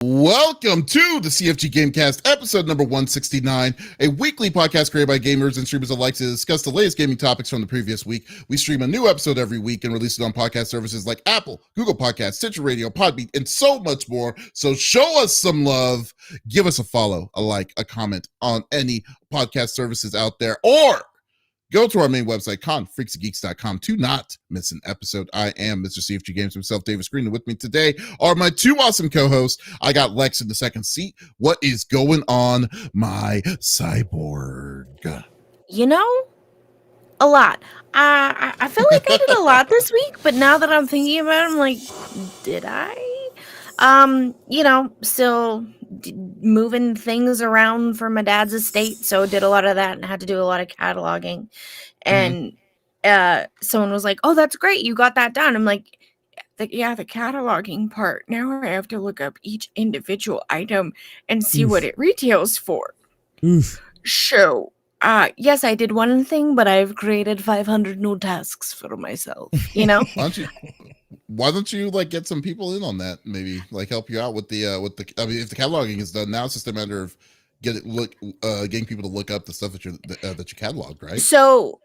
Welcome to the CFG Game Cast, episode number 169, a weekly podcast created by gamers and streamers alike to discuss the latest gaming topics from the previous week. We stream a new episode every week and release it on podcast services like Apple, Google Podcasts, Stitcher Radio, Podbean, and so much more. So show us some love, give us a follow, a like, a comment on any podcast services out there, or go to our main website, confreaksgeeks.com, to not miss an episode. I am Mr. CFG Games himself, Davis Green, and with me today are my two awesome co-hosts. I got Lex in the second seat. What is going on, my cyborg? You know, a lot. I feel like I did a lot this week, but now that I'm thinking about it, I'm like, did I? Still moving things around for my dad's estate, so did a lot of that and had to do a lot of cataloging. And someone was like, "Oh, that's great, you got that done." I'm like, the cataloging part. Now I have to look up each individual item and see what it retails for. So, yes, I did one thing, but I've created 500 new tasks for myself. You know. Why don't you like get some people in on that? Maybe like help you out with the. I mean, if the cataloging is done now, it's just a matter of getting people to look up the stuff that you cataloged, right? So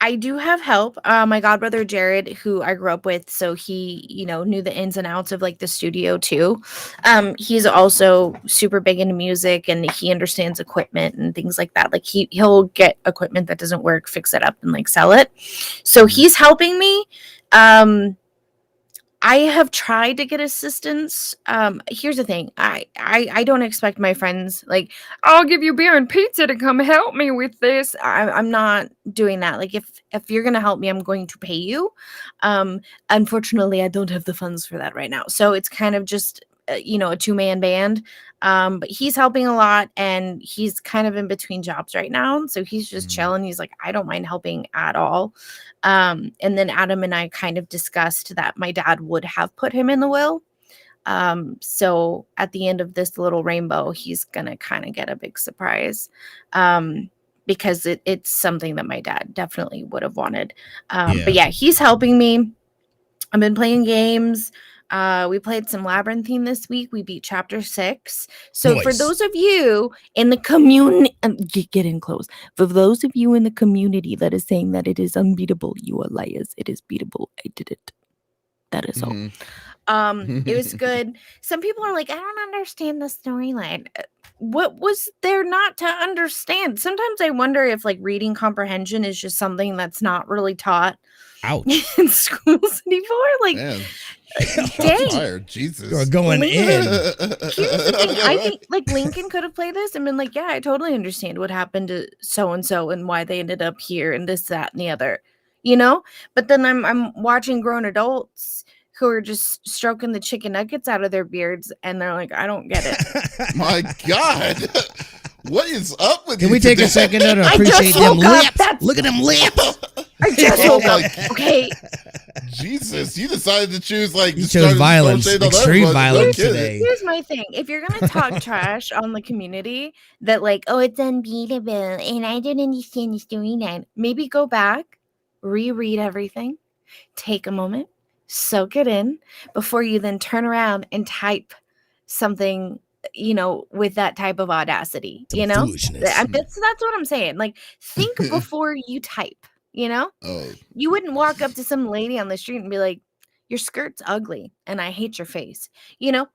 I do have help. My godbrother Jared, who I grew up with, so he knew the ins and outs of like the studio too. He's also super big into music and he understands equipment and things like that. Like he'll get equipment that doesn't work, fix it up, and like sell it. So he's helping me. I have tried to get assistance. Here's the thing. I don't expect my friends, like, I'll give you beer and pizza to come help me with this. I'm not doing that. Like, if you're going to help me, I'm going to pay you. Unfortunately, I don't have the funds for that right now. So it's kind of just, a two-man band. But he's helping a lot and he's kind of in between jobs right now. So he's just chilling. He's like, I don't mind helping at all. And then Adam and I kind of discussed that my dad would have put him in the will. So at the end of this little rainbow, he's going to kind of get a big surprise. Because it's something that my dad definitely would have wanted. But yeah, he's helping me. I've been playing games. We played some Labyrinthine this week. We beat chapter 6. So nice. For those of you in the community, get in close. For those of you in the community that is saying that it is unbeatable, you are liars. It is beatable. I did it. That is all. It was good. Some people are like, I don't understand the storyline. What was there not to understand? Sometimes I wonder if like reading comprehension is just something that's not really taught in schools anymore. Like, man. Dang. Tired. Jesus. You're going in. Here's the thing. I think like Lincoln could have played this and been like, yeah, I totally understand what happened to so-and-so and why they ended up here and this, that, and the other, But then I'm watching grown adults who are just stroking the chicken nuggets out of their beards and they're like, I don't get it. My God. What is up with you? Can we take a second to appreciate them lips? Look at them lips. I just woke up. Okay. Jesus, you decided to choose like you chose violence, extreme violence today. Here's my thing: if you're gonna talk trash on the community, that like, oh, it's unbeatable, and I didn't understand the storyline, maybe go back, reread everything, take a moment, soak it in before you then turn around and type something. With that type of audacity, that's what I'm saying. Like, think before you type. You wouldn't walk up to some lady on the street and be like, your skirt's ugly and I hate your face,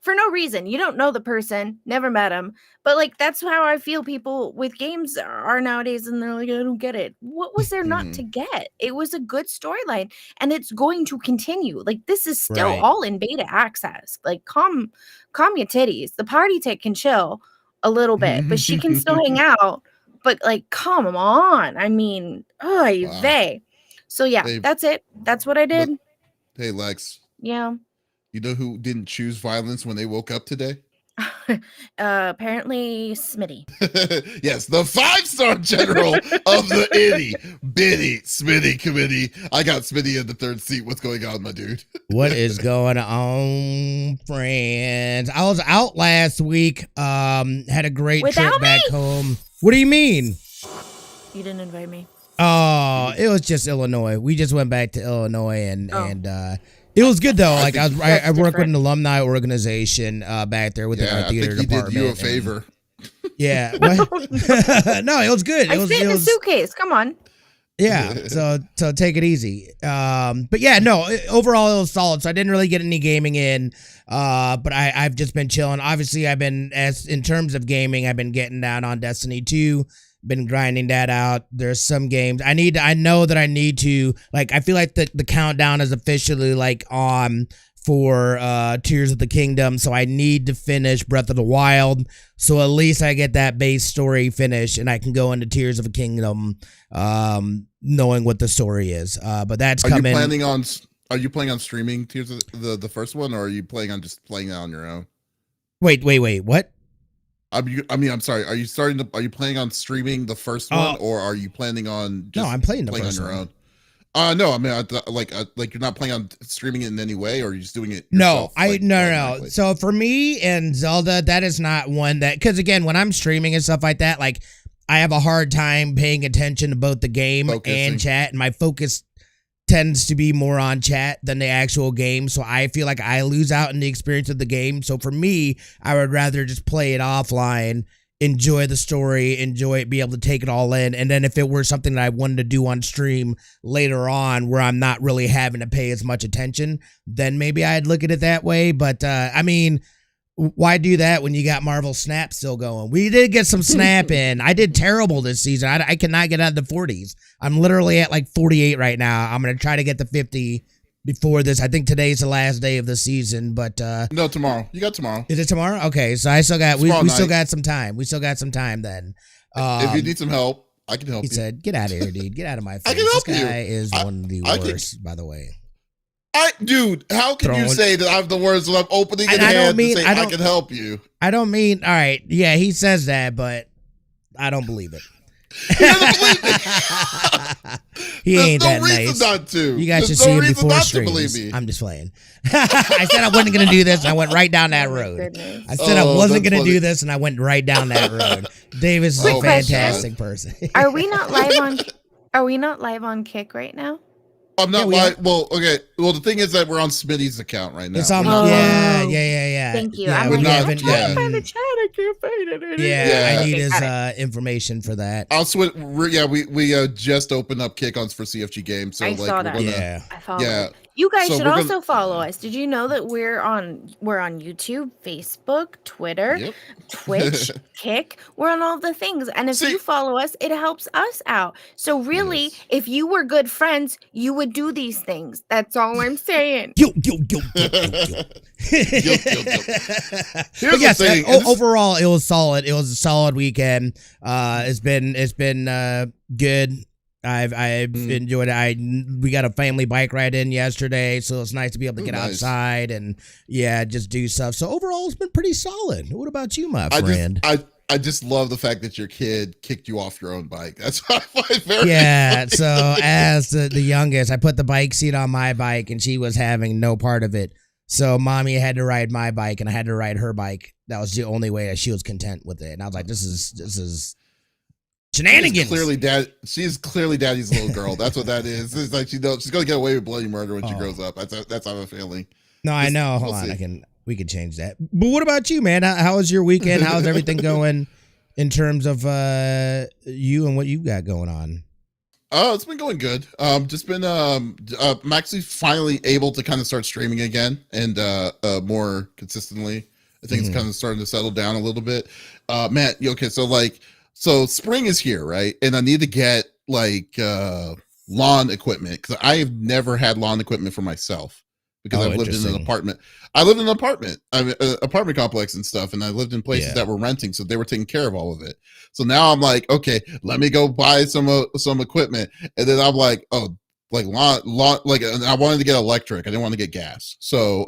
for no reason. You don't know the person, never met him, but like, that's how I feel people with games are nowadays. And they're like, I don't get it. What was there not to get? It was a good storyline and it's going to continue. Like, this is still all in beta access. Like, calm your titties. The party tick can chill a little bit, but she can still hang out. But like, come on. I mean, they. So yeah, that's it. That's what I did. Hey, Lex. Yeah. You know who didn't choose violence when they woke up today? Apparently Smitty. Yes, the 5-star general of the itty bitty Smitty committee. I got Smitty in the third seat. What's going on, my dude? What is going on, friends? I was out last week. Had a great trip back home. What do you mean? You didn't invite me. Oh, it was just Illinois. We just went back to Illinois and It was good though. Like I work with different. an alumni organization back there within our theater I think department. He did you a favor. Yeah. What? No, it was good. I fit in a suitcase. Come on. Yeah, so take it easy. But yeah, no, overall it was solid. So I didn't really get any gaming in. But I've just been chilling. Obviously, I've been in terms of gaming, I've been getting down on Destiny 2, been grinding that out. There's some games I know that I need to, like, I feel like the countdown is officially like on for Tears of the Kingdom, so I need to finish Breath of the Wild, so at least I get that base story finished and I can go into Tears of the Kingdom knowing what the story is. But that's coming. Are you planning on streaming Tears of the first one, or are you planning on just playing it on your own? Wait, what? I'm sorry. Are you planning on streaming the first one, or are you planning on just I'm playing the first on your one. own? No, I mean, like you're not planning on streaming it in any way, or are you just doing it yourself? No. No. So for me and Zelda, that is not one that, because again, when I'm streaming and stuff like that, like I have a hard time paying attention to both the game and chat, and my focus tends to be more on chat than the actual game, so I feel like I lose out in the experience of the game. So for me, I would rather just play it offline, enjoy the story, enjoy it, be able to take it all in, and then if it were something that I wanted to do on stream later on where I'm not really having to pay as much attention, then maybe I'd look at it that way. But I mean, why do that when you got Marvel Snap still going? We did get some Snap in. I did terrible this season. I cannot get out of the 40s. I'm literally at like 48 right now. I'm going to try to get to 50 before this. I think today's the last day of the season, but no, tomorrow. You got tomorrow. Is it tomorrow? Okay, so I still got we still got some time. We still got some time then. If you need some help, I can help you. He said, "Get out of here, dude. Get out of my face." I can help this guy you. is one of the worst, by the way. Dude, how can you say that I'm the worst when I'm opening an hand to say I can help you? I don't mean, all right, yeah, he says that, but I don't believe it. He doesn't believe it. He ain't that nice. There's no reason not to. You guys should see him before streams. I'm just playing. I said I wasn't going to do this, and I went right down that road. I said I wasn't going to do this, and I went right down that road. Davis is a fantastic person. Are we not live on Kick right now? I'm not live. Well, okay. Well, the thing is that we're on Smitty's account right now. It's on. Yeah. Thank you. Yeah, I'm trying to find the chat. I can't find it. Yeah, I need his information for that. I'll switch. Yeah, we just opened up kick-ons for CFG Game, so I saw that. I followed it. You guys should also follow us. Did you know that we're on YouTube, Facebook, Twitter, Twitch, Kick? We're on all the things. And if you follow us, it helps us out. So really, if you were good friends, you would do these things. That's all I'm saying. Yo. Yes, overall, it was solid. It was a solid weekend. It's been good. I've enjoyed it. We got a family bike ride in yesterday, so it's nice to be able to get outside and just do stuff. So overall, it's been pretty solid. What about you, my friend? I just love the fact that your kid kicked you off your own bike. That's what I find very funny. So as the youngest, I put the bike seat on my bike, and she was having no part of it. So mommy had to ride my bike, and I had to ride her bike. That was the only way that she was content with it. And I was like, this is shenanigans. She's clearly daddy's little girl. That's what that is. It's like she's gonna get away with bloody murder when she grows up. That's how I'm feeling. No, I know. Hold on, we can change that. But what about you, man? How was your weekend? How's everything going in terms of you and what you got going on? Oh, it's been going good. Just been I'm actually finally able to kind of start streaming again and more consistently. I think it's kind of starting to settle down a little bit. Matt, okay, so spring is here, right? And I need to get lawn equipment because I have never had lawn equipment for myself because I've lived in an apartment. I lived in an apartment, apartment complex and stuff, and I lived in places that were renting, so they were taking care of all of it. So now I'm like, okay, let me go buy some equipment, and then I'm like, oh, lawn, I wanted to get electric. I didn't want to get gas. So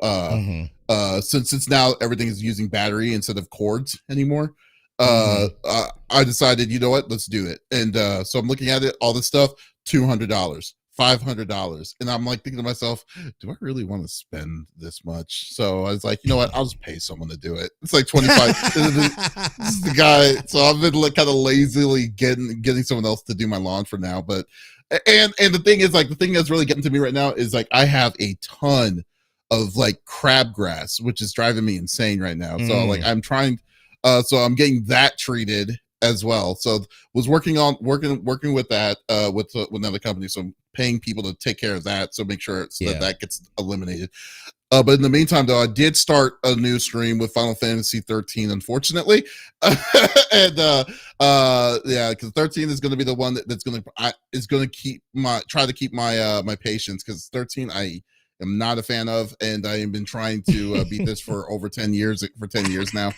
since now everything is using battery instead of cords anymore. I decided, you know what, let's do it. And so I'm looking at it, all this stuff, $200, $500, and I'm like thinking to myself, do I really want to spend this much? So I was like, you know what, I'll just pay someone to do it. It's like 25. This is the guy. So I've been kind of lazily getting someone else to do my lawn for now. But and the thing is, the thing that's really getting to me right now is I have a ton like crabgrass, which is driving me insane right now. So like I'm trying, so I'm getting that treated as well. So was working with that with another company. So I'm paying people to take care of that. So make sure that gets eliminated. But in the meantime, though, I did start a new stream with Final Fantasy 13, unfortunately, and because 13 is going to be the one that's going to keep my patience, because 13 I am not a fan of, and I have been trying to beat this for over 10 years now.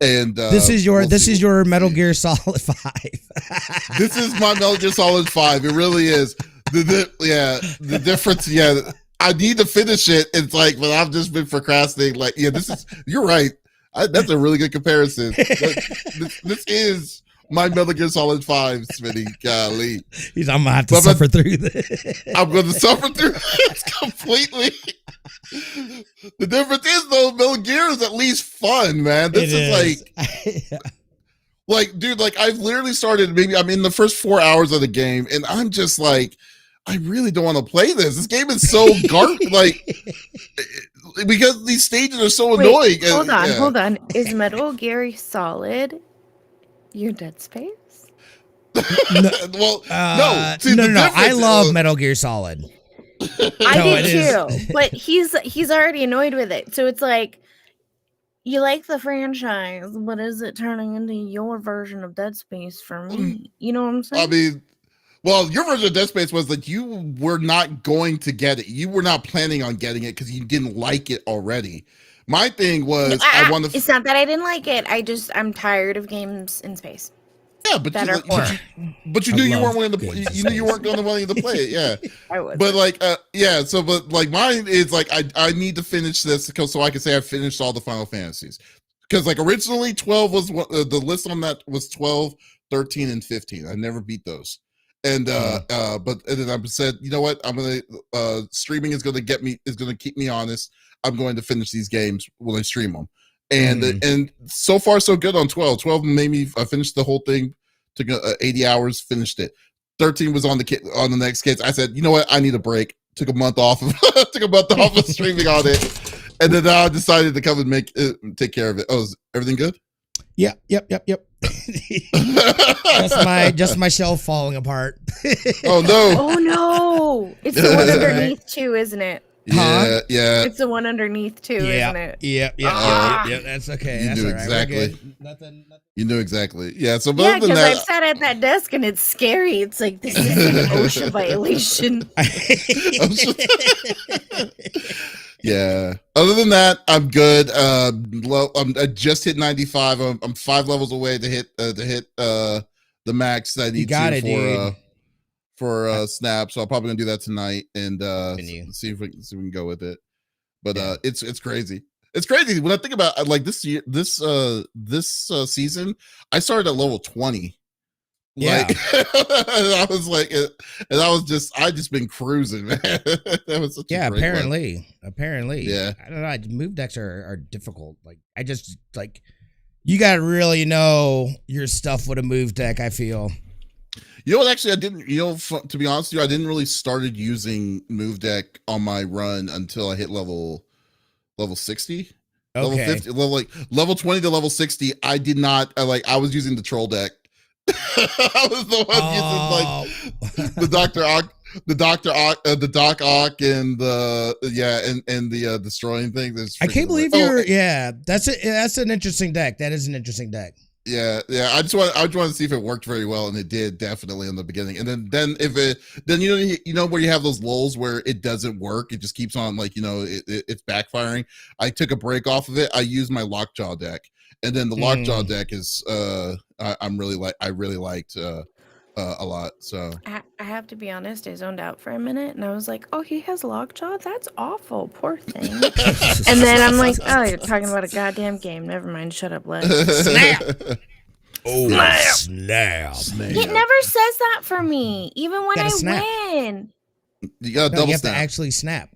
This is your Metal Gear Solid 5. This is my Metal Gear Solid 5. It really is. The difference. Yeah. I need to finish it. It's like, but I've just been procrastinating. Like, you're right. That's a really good comparison. This is my Metal Gear Solid 5, Smitty. Golly. I'm gonna have to suffer through this. I'm gonna suffer through this completely. The difference is, though, Metal Gear is at least fun, man. This is like like, dude, like I've literally started, maybe I'm in the first 4 hours of the game, and I'm just like, I really don't want to play this. This game is so like, because these stages are so annoying. Hold on. Is Metal Gear Solid your Dead Space? No. I love Metal Gear Solid. I do too, but he's already annoyed with it. So it's like, you like the franchise, but is it turning into your version of Dead Space for me? You know what I'm saying? I mean, well, your version of Dead Space was that you were not going to get it. You were not planning on getting it because you didn't like it already. My thing was, it's not that I didn't like it. I'm tired of games in space. Yeah, but you knew you weren't willing to play. You knew you weren't going to willing to play it. Yeah, I was. But like, but like mine is like, I need to finish this so I can say I finished all the Final Fantasies. Because like originally 12 was the list on that was 12, 13, and 15. I never beat those. And but then I said, you know what? I'm gonna streaming is gonna keep me honest. I'm going to finish these games when I stream them. And so far so good on 12. 12 made me finish the whole thing. Took 80 hours, finished it. 13 was on the next case. I said, you know what? I need a break. Took a month off of streaming on it, and then I decided to come and take care of it. Oh, is everything good? Yep. just my shelf falling apart. Oh no! Oh no! It's the one underneath too, isn't it? Yeah. It's the one underneath too, isn't it? Yeah. That's okay. You knew exactly. Nothing. You knew exactly. Yeah. So, because I've sat at that desk and it's scary. It's like, this is an OSHA violation. Yeah. Other than that, I'm good. I just hit 95. I'm 5 levels away to hit the max that I need for Snap. So I'm probably gonna do that tonight and see if we can go with it. But it's crazy. It's crazy when I think about like this season. I started at level 20. Yeah, I was like, and I just been cruising, man. That was such a great apparently. Yeah, I don't know. Move decks are difficult. Like I just like, you gotta really know your stuff with a move deck, I feel. You know what? Actually, I didn't. To be honest with you, I didn't really started using move deck on my run until I hit level 60. Okay. Level 50, level 20 to level 60. I did not I was using the troll deck. I was the one using like the Doc Ock and the destroying thing. I can't believe that's an interesting deck. That is an interesting deck. Yeah. I just want to see if it worked very well, and it did definitely in the beginning. And then you know where you have those lulls where it doesn't work, it just keeps on it's backfiring. I took a break off of it. I used my Lockjaw deck, and then the Lockjaw deck is I really liked a lot. So I have to be honest, I zoned out for a minute and I was like, oh, he has Lockjaw? That's awful, poor thing. And then I'm like, oh, you're talking about a goddamn game. Never mind, shut up, Les. Snap. Oh, snap. It never says that for me, even when I win. You gotta double snap. You have to actually snap.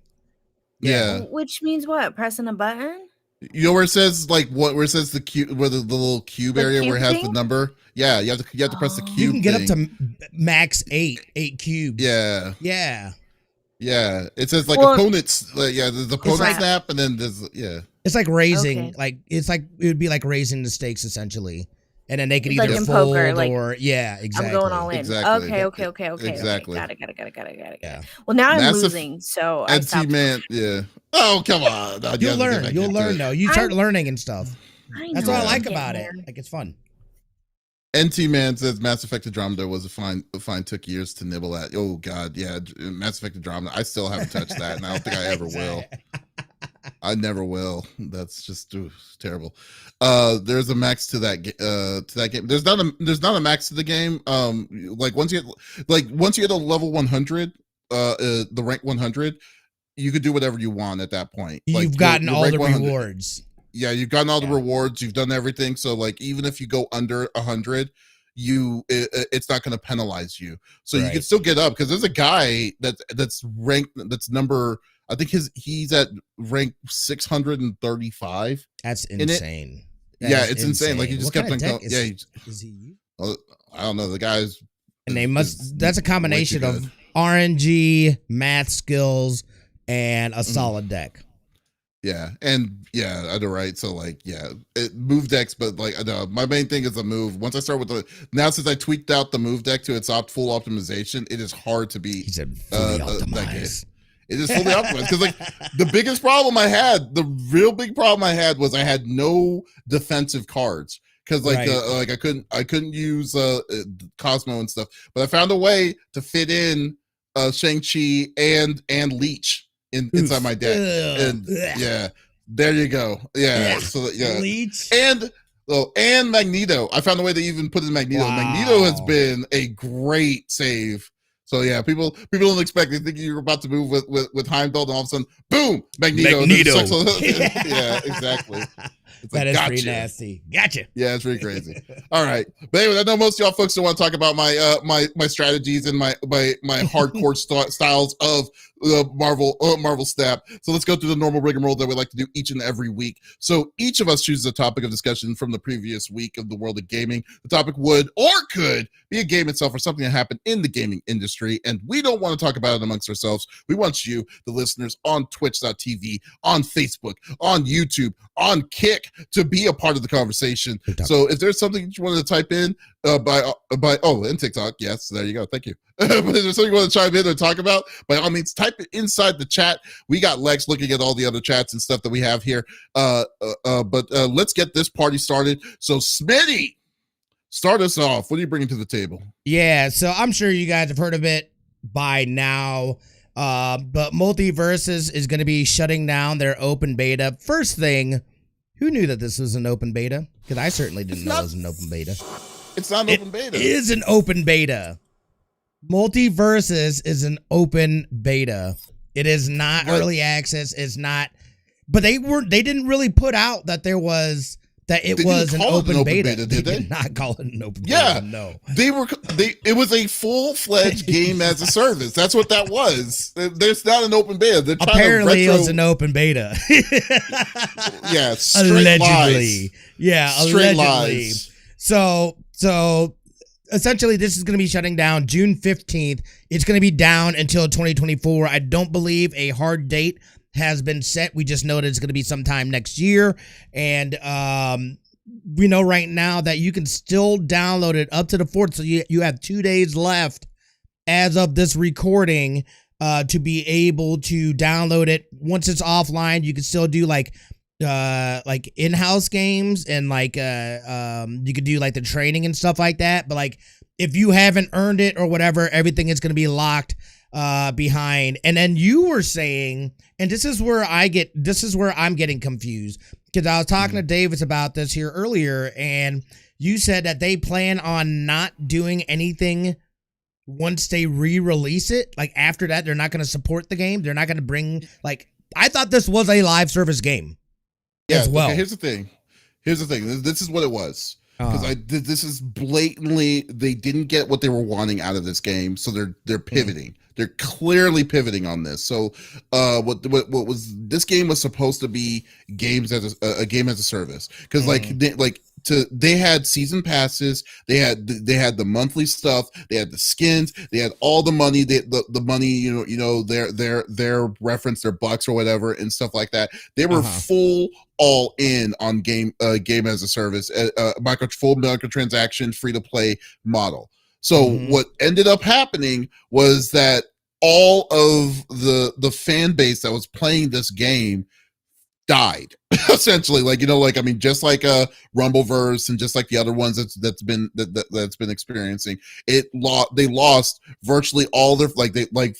Yeah. Which means what? Pressing a button? You know where it says where it says the cube, where the little cube area where it has the number. Yeah, you have to press the cube. You can get up to max 8 cubes. Yeah. Yeah, it says like Well, opponents. There's opponent like- snap, and then there's It's like raising, Okay. like it would be like raising the stakes essentially, and then they could Like either in fold poker, like, exactly. I'm going all in. Exactly. Okay. Exactly. Got it. Yeah. Well, now I'm Massive- losing, so I stopped. Man, yeah. Oh, come on. No, You'll learn though. You start learning and stuff. I That's know, what I I'm like getting about it. there. Like it's fun. NT Man says Mass Effect Andromeda was a fine took years to nibble at. Oh God, yeah, Mass Effect Andromeda. I still haven't touched that, and I don't think I ever will. I never will. That's just terrible. There's a max to that game. There's not a max to the game. Like once you get a level 100, the rank 100, you could do whatever you want at that point. You've gotten all the rewards. Yeah, you've gotten all the rewards. You've done everything. So like, even if you go under 100, it's not going to penalize you. So you can still get up, because there's a guy that's ranked, that's number, I think he's at rank 635. That's insane. It's insane. Like, he just kept on going. Is he? I don't know. The guy's, and they must. That's a combination of RNG, math skills, and a solid deck. Yeah, and I know, right? So like, it move decks, but like, my main thing is the move. Once I start with since I tweaked out the move deck to its full optimization, it is hard to beat. He said fully optimized. It is fully optimized, because like, the biggest problem I had, the real big problem I had, was I had no defensive cards, because like I couldn't use Cosmo and stuff, but I found a way to fit in Shang-Chi and Leech inside my deck. And there you go. So Leech and Magneto. I found a way to even put in Magneto. Wow. Magneto has been a great save. So people don't expect. They think you're about to move with Heimdall, and all of a sudden, boom, Magneto. Yeah, exactly. That is pretty nasty. Gotcha. Yeah, it's pretty crazy. All right, but anyway, I know most of y'all folks don't want to talk about my strategies and my hardcore styles of Marvel Snap. So let's go through the normal rigmarole that we like to do each and every week. So each of us chooses a topic of discussion from the previous week of the world of gaming. The topic would or could be a game itself, or something that happened in the gaming industry, and we don't want to talk about it amongst ourselves. We want you, the listeners, on Twitch.tv, on Facebook, on YouTube, on Kick, to be a part of the conversation. So if there's something you wanted to type in and TikTok, yes, there you go, thank you. But if there's something you want to chime in or talk about, by all means, type it inside the chat. We got Lex looking at all the other chats and stuff that we have here. But let's get this party started. So Smitty, start us off. What are you bringing to the table? Yeah, so I'm sure you guys have heard of it by now. But Multiversus is going to be shutting down their open beta. First thing, who knew that this was an open beta? Because I certainly didn't know it was an open beta. It's not an open beta. It is an open beta. Multiversus is an open beta. It is not early access. It's not, but they didn't really put out that there was it was an open beta. Did they? Did not call it an open beta. No. It was a full-fledged game as a service. That's what that was. There's not an open beta. They're trying Apparently to it was an open beta. Yeah, allegedly. Lies. Yeah, straight allegedly. Lies. So essentially, this is going to be shutting down June 15th. It's going to be down until 2024. I don't believe a hard date has been set. We just know that it's going to be sometime next year. And we know right now that you can still download it up to the 4th. So you have 2 days left as of this recording to be able to download it. Once it's offline, you can still do like in-house games, and like you could do like the training and stuff like that. But like, if you haven't earned it or whatever, everything is going to be locked behind. And then you were saying, and this is where I'm getting confused, because I was talking to Davies about this here earlier, and you said that they plan on not doing anything once they re-release it. Like, after that, they're not going to support the game. They're not going to bring, like, I thought this was a live service game. Yeah, as well. Okay, here's the thing. This is what it was. Because this is blatantly, they didn't get what they were wanting out of this game, so they're pivoting. They're clearly pivoting on this. So, what was this game was supposed to be a game as a service? Because like they had season passes, they had the monthly stuff, they had the skins, they had all the money, the money, their reference, their bucks or whatever and stuff like that. They were full all in on game as a service, full microtransaction, free to play model. So what ended up happening was that all of the fan base that was playing this game died essentially, just like Rumbleverse and just like the other ones that's been experiencing it. They lost virtually all their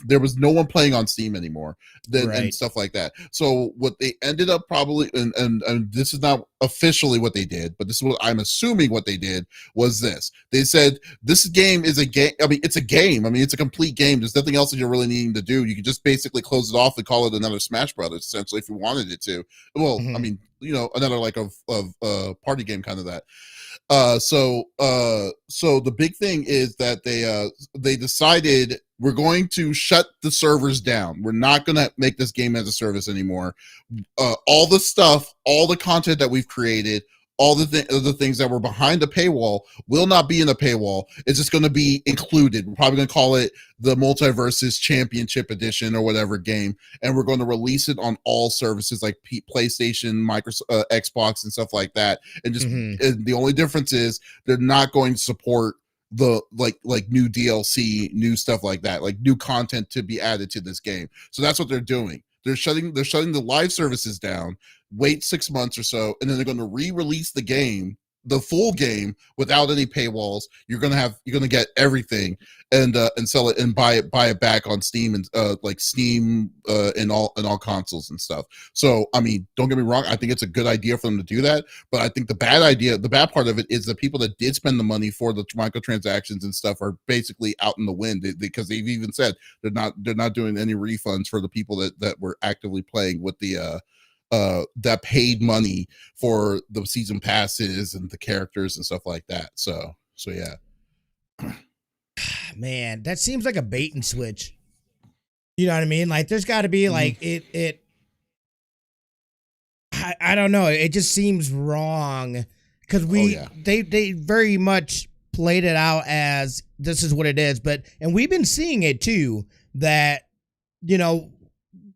there was no one playing on Steam anymore and stuff like that. So what they ended up probably, and this is not officially what they did, but this is what I'm assuming what they did, was this. They said this game is a game. I mean, it's a game. I mean, it's a complete game. There's nothing else that you're really needing to do. You can just basically close it off and call it another Smash Brothers, essentially, if you wanted it to. Well, I mean, another of party game kind of that. So the big thing is that they decided we're going to shut the servers down. We're not going to make this game as a service anymore. All the stuff, all the content that we've created, all the things that were behind the paywall will not be in the paywall. It's just going to be included. We're probably going to call it the Multiversus Championship Edition or whatever game, and we're going to release it on all services like PlayStation, Microsoft, Xbox, and stuff like that. And just and the only difference is they're not going to support the like new DLC, new stuff like that, like new content to be added to this game. So that's what they're doing. They're shutting the live services down, wait 6 months or so, and then they're going to re-release the game, the full game, without any paywalls. You're going to get everything and sell it and buy it back on Steam and Steam and all consoles and stuff. So I mean, don't get me wrong, I think it's a good idea for them to do that, but I think the bad part of it is the people that did spend the money for the microtransactions and stuff are basically out in the wind, because they've even said they're not doing any refunds for the people that were actively playing with the that paid money for the season passes and the characters and stuff like that. So yeah. Man, that seems like a bait and switch. You know what I mean? Like, there's got to be like I don't know. It just seems wrong because they very much played it out as this is what it is. And we've been seeing it too, that,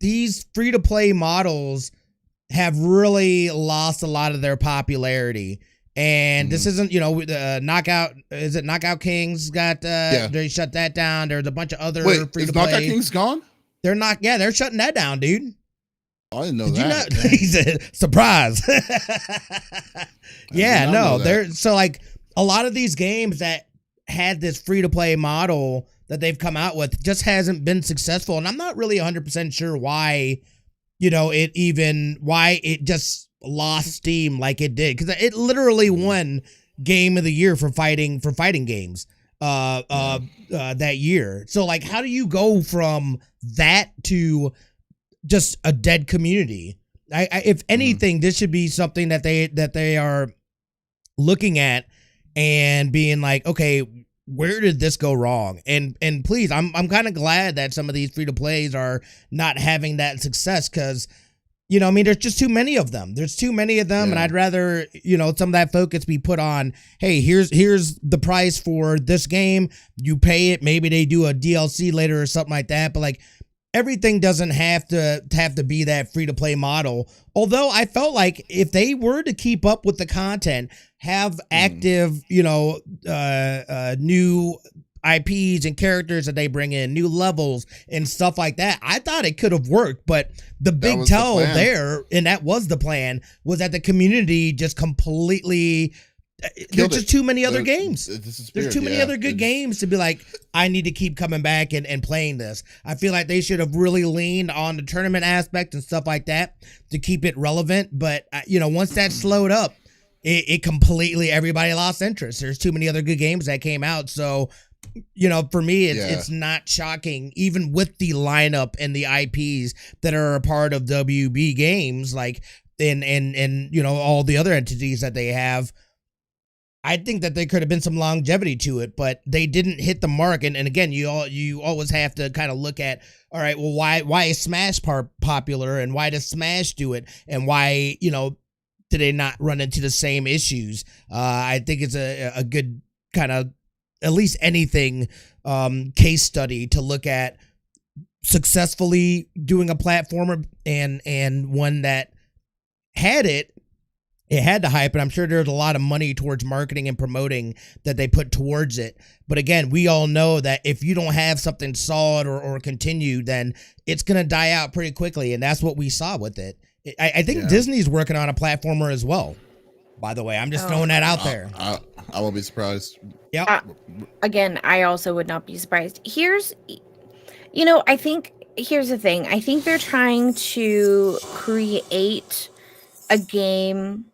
these free to play models have really lost a lot of their popularity. And this isn't, Knockout, is it Knockout Kings got, they shut that down. There's a bunch of other free to play. Is Knockout Kings gone? They're shutting that down, dude. I didn't know that. He said, surprise. So like a lot of these games that had this free to play model that they've come out with just hasn't been successful. And I'm not really 100% sure why, why it just lost steam like it did, because it literally won Game of the Year for fighting games that year. So like, how do you go from that to just a dead community? If anything, this should be something that they are looking at and being like, okay, where did this go wrong? And please, I'm kind of glad that some of these free to plays are not having that success, because there's just too many of them. And I'd rather, some of that focus be put on, hey, here's the price for this game. You pay it. Maybe they do a DLC later or something like that. But like, everything doesn't have to be that free to play model. Although I felt like if they were to keep up with the content, have active, new IPs and characters that they bring in, new levels and stuff like that, I thought it could have worked. But the big tell there, and that was the plan, was that the community just completely, there's just too many other games. There's too many other good games to be like, I need to keep coming back and playing this. I feel like they should have really leaned on the tournament aspect and stuff like that to keep it relevant. But once that slowed up, it completely, everybody lost interest. There's too many other good games that came out. So, for me, it's not shocking, even with the lineup and the IPs that are a part of WB Games, like, and all the other entities that they have. I think that there could have been some longevity to it, but they didn't hit the mark. And again, you always have to kind of look at, all right, well, why is Smash popular, and why does Smash do it, and why, did they not run into the same issues? I think it's a good kind of, at least anything, case study to look at successfully doing a platformer and one that had it had the hype, and I'm sure there's a lot of money towards marketing and promoting that they put towards it. But again, we all know that if you don't have something solid or continue, then it's going to die out pretty quickly. And that's what we saw with it. I think Disney's working on a platformer as well, by the way. I'm just throwing that out there. I won't be surprised. Yeah. Again, I also would not be surprised. Here's the thing. I think they're trying to create a game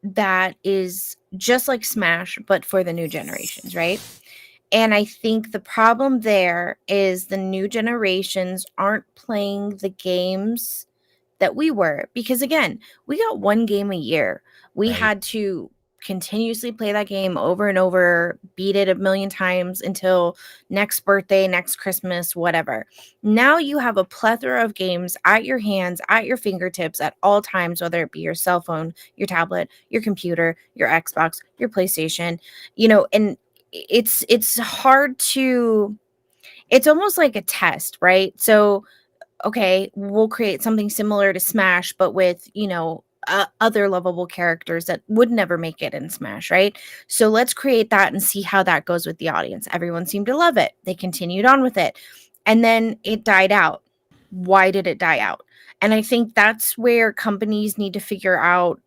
that is just like Smash, but for the new generations, right? And I think the problem there is the new generations aren't playing the games that we were. Because again, we got one game a year. We had to continuously play that game over and over, beat it a million times until next birthday, next Christmas, whatever. Now you have a plethora of games at your hands, at your fingertips at all times, whether it be your cell phone, your tablet, your computer, your Xbox, your PlayStation, and it's hard to, it's almost like a test, right? So, okay, we'll create something similar to Smash, but with, other lovable characters that would never make it in Smash, right? So let's create that and see how that goes with the audience. Everyone seemed to love it. They continued on with it. And then it died out. Why did it die out? And I think that's where companies need to figure out,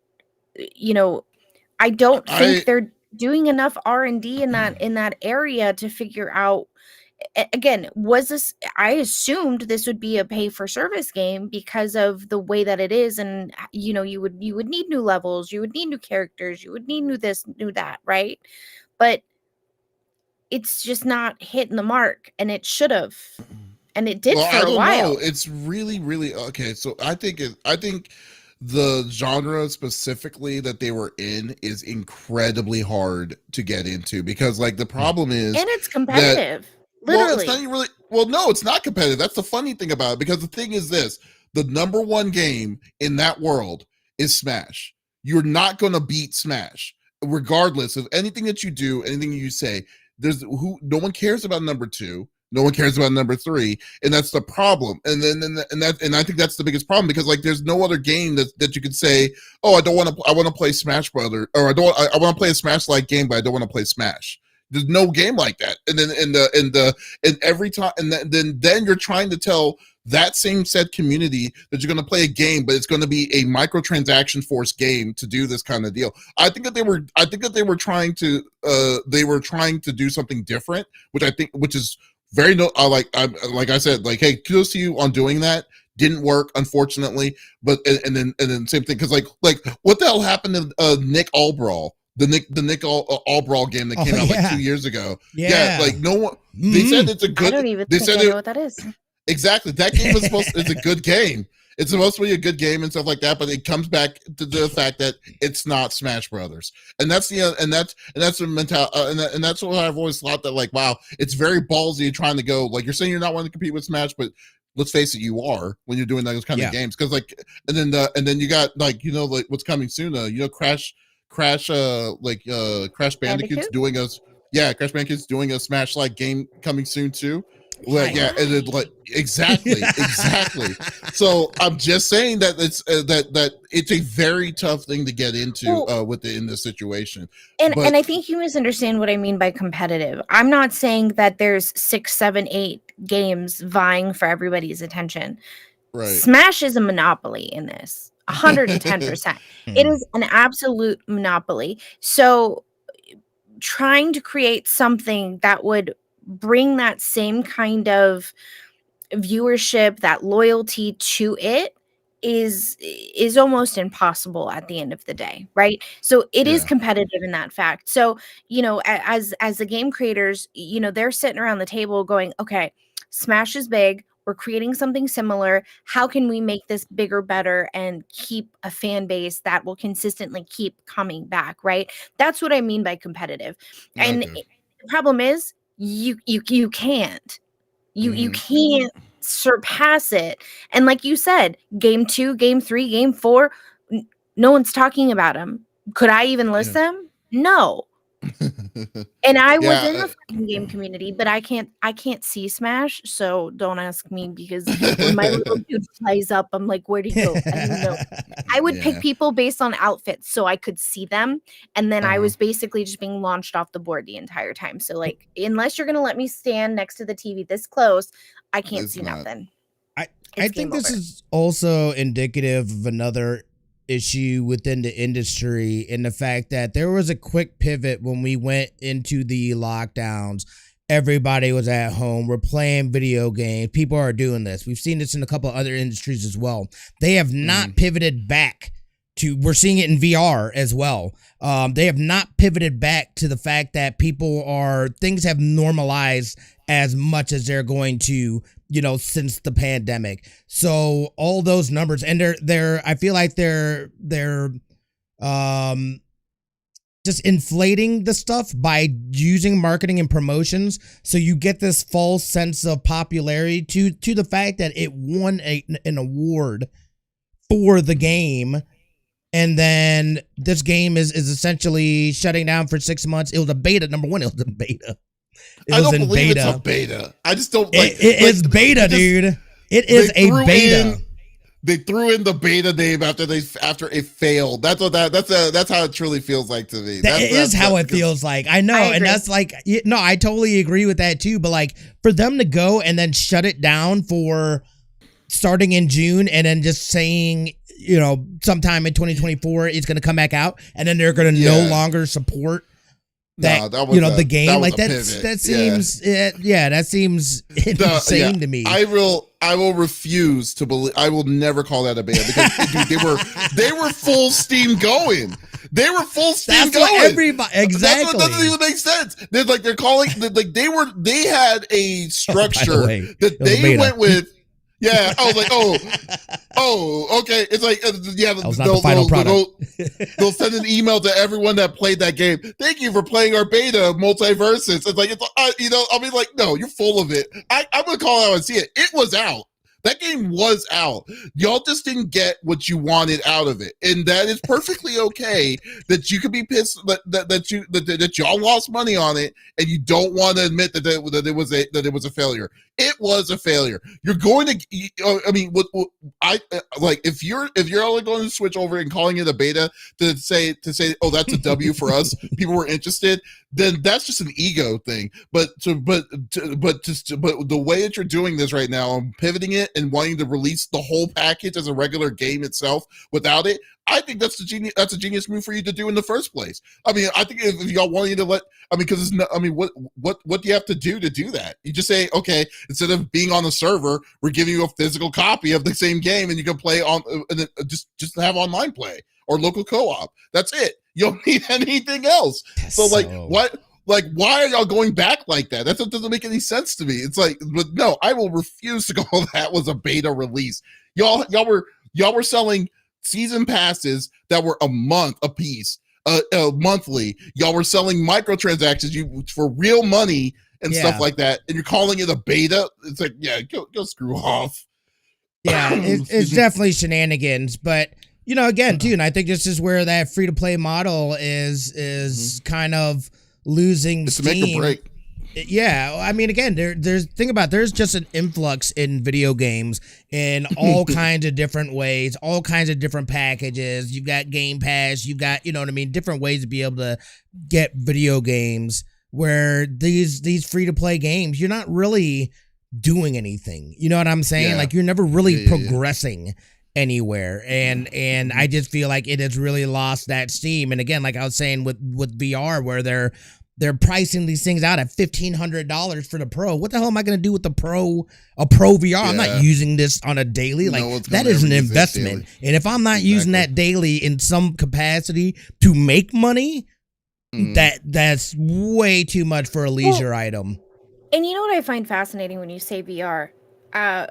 I don't think they're doing enough R&D in that area to figure out. Again, I assumed this would be a pay for service game because of the way that it is. And, you would need new levels, you would need new characters, you would need new this, new that, right? But it's just not hitting the mark, and it should have. And it did for a while. It's really, really, okay. So I think the genre specifically that they were in is incredibly hard to get into, because like the problem is, and it's competitive. Literally. Well, it's not even really. Well, no, it's not competitive. That's the funny thing about it, because the thing is this: the number one game in that world is Smash. You're not going to beat Smash, regardless of anything that you do, anything you say. No one cares about number two. No one cares about number three, and that's the problem. And I think that's the biggest problem, because like there's no other game that you could say, oh, I want to play Smash Brother, or I want to play a Smash like game, but I don't want to play Smash. There's no game like that. And then every time, and then you're trying to tell that same said community that you're going to play a game, but it's going to be a microtransaction force game to do this kind of deal. I think that they were trying to do something different, which is very like I said, like, hey, kudos to you on doing that. Didn't work, unfortunately. But and then same thing, because like what the hell happened to Nick Allbrawl? The Nick All Brawl game that came out like 2 years ago. Yeah, like no one. They said it's a good. I don't even think I know what that is. Exactly, that game is it's a good game. It's supposed to be a good game and stuff like that, but it comes back to the fact that it's not Smash Brothers, and that's the mentality, and that's what I've always thought, that like, wow, it's very ballsy trying to go, like, you're saying you're not wanting to compete with Smash, but let's face it, you are, when you're doing those kind of games, because like, and then you got like like what's coming soon, Crash Bandicoot's doing us. Yeah, Crash Bandicoot's doing a Smash like game coming soon too. Well, yeah, and it, like exactly. So I'm just saying that it's that it's a very tough thing to get into in this situation. And I think you misunderstand what I mean by competitive. I'm not saying that there's 6, 7, 8 games vying for everybody's attention. Right. Smash is a monopoly in this. 110%. It is an absolute monopoly. So trying to create something that would bring that same kind of viewership, that loyalty to it, is almost impossible at the end of the day, right? So it is competitive in that fact. So, as the game creators, they're sitting around the table going, okay, Smash is big. We're creating something similar. How can we make this bigger, better, and keep a fan base that will consistently keep coming back, right? That's what I mean by competitive. Okay. And the problem is you can't. You can't surpass it. And like you said, game 2, game 3, game 4, No one's talking about them. Could I even list them? No. And I was in the fucking game community, but I can't see Smash, so don't ask me, because when my little dude flies up, I'm like, where'd he go? I don't know. I would pick people based on outfits so I could see them, and then I was basically just being launched off the board the entire time. So like, unless you're gonna let me stand next to the TV this close, I can't see nothing. I think this is also indicative of another issue within the industry, in the fact that there was a quick pivot when we went into the lockdowns. Everybody was at home. We're playing video games. People are doing this. We've seen this in a couple of other industries as well. They have not pivoted back to, we're seeing it in VR as well. They have not pivoted back to the fact that things have normalized as much as they're going to, since the pandemic. So all those numbers, and I feel like they're just inflating the stuff by using marketing and promotions. So you get this false sense of popularity to the fact that it won an award for the game. And then this game is essentially shutting down for 6 months. It was a beta. Number one, it was a beta. I don't believe it's a beta. I just don't like it. Is beta, dude. It is a beta. They threw in the beta name after it failed. That's how it truly feels like to me. That is how it feels like. I know, and that's like, no, I totally agree with that too. But like, for them to go and then shut it down for starting in June, and then just saying, sometime in 2024 it's going to come back out, and then they're going to no longer support that, the game, like that seems that seems insane to me. I will refuse to believe. I will never call that a beta, because dude, they were full steam going. They were full steam going. Everybody, exactly. That's what doesn't even make sense. They're calling, like, they had a structure that they went with. Yeah, I was like, okay. It's like, they'll send an email to everyone that played that game. Thank you for playing our beta, Multiversus. It's like, I'll be like, no, you're full of it. I'm gonna call out and see it. It was out. That game was out. Y'all just didn't get what you wanted out of it, and that is perfectly okay. That you could be pissed that y'all lost money on it, and you don't want to admit that it was a failure. It was a failure. You're going to. If you're only going to switch over and calling it a beta to say, oh, that's a W for us. People were interested. Then that's just an ego thing. But the way that you're doing this right now, I'm pivoting it and wanting to release the whole package as a regular game itself without it. I think that's a genius move for you to do in the first place. I mean, I think if y'all want you to what do you have to do that? You just say, okay, instead of being on the server, we're giving you a physical copy of the same game, and you can play on just have online play or local co-op. That's it. You don't need anything else. What? Like, why are y'all going back like that? That doesn't make any sense to me. It's like, but no, I will refuse to call that was a beta release. Y'all were selling season passes that were a month a piece, monthly. Y'all were selling microtransactions for real money and stuff like that, and you're calling it a beta. It's like, yeah, go screw off. Yeah, it's definitely shenanigans, but again, too, and I think this is where that free to play model is kind of losing steam. It's a make or break. Yeah, I mean, again, there's just an influx in video games in all kinds of different ways, all kinds of different packages. You've got Game Pass, you've got, different ways to be able to get video games, where these free to play games, you're not really doing anything. You know what I'm saying? Yeah. Like, you're never really progressing anywhere, and I just feel like it has really lost that steam. And again, like I was saying with VR, where they're pricing these things out at $1,500 for the Pro. What the hell am I going to do with a Pro VR? Yeah. I'm not using this on a daily. Like, that is an investment. And if I'm not using that daily in some capacity to make money, that's way too much for a leisure item. And you know what I find fascinating when you say VR? A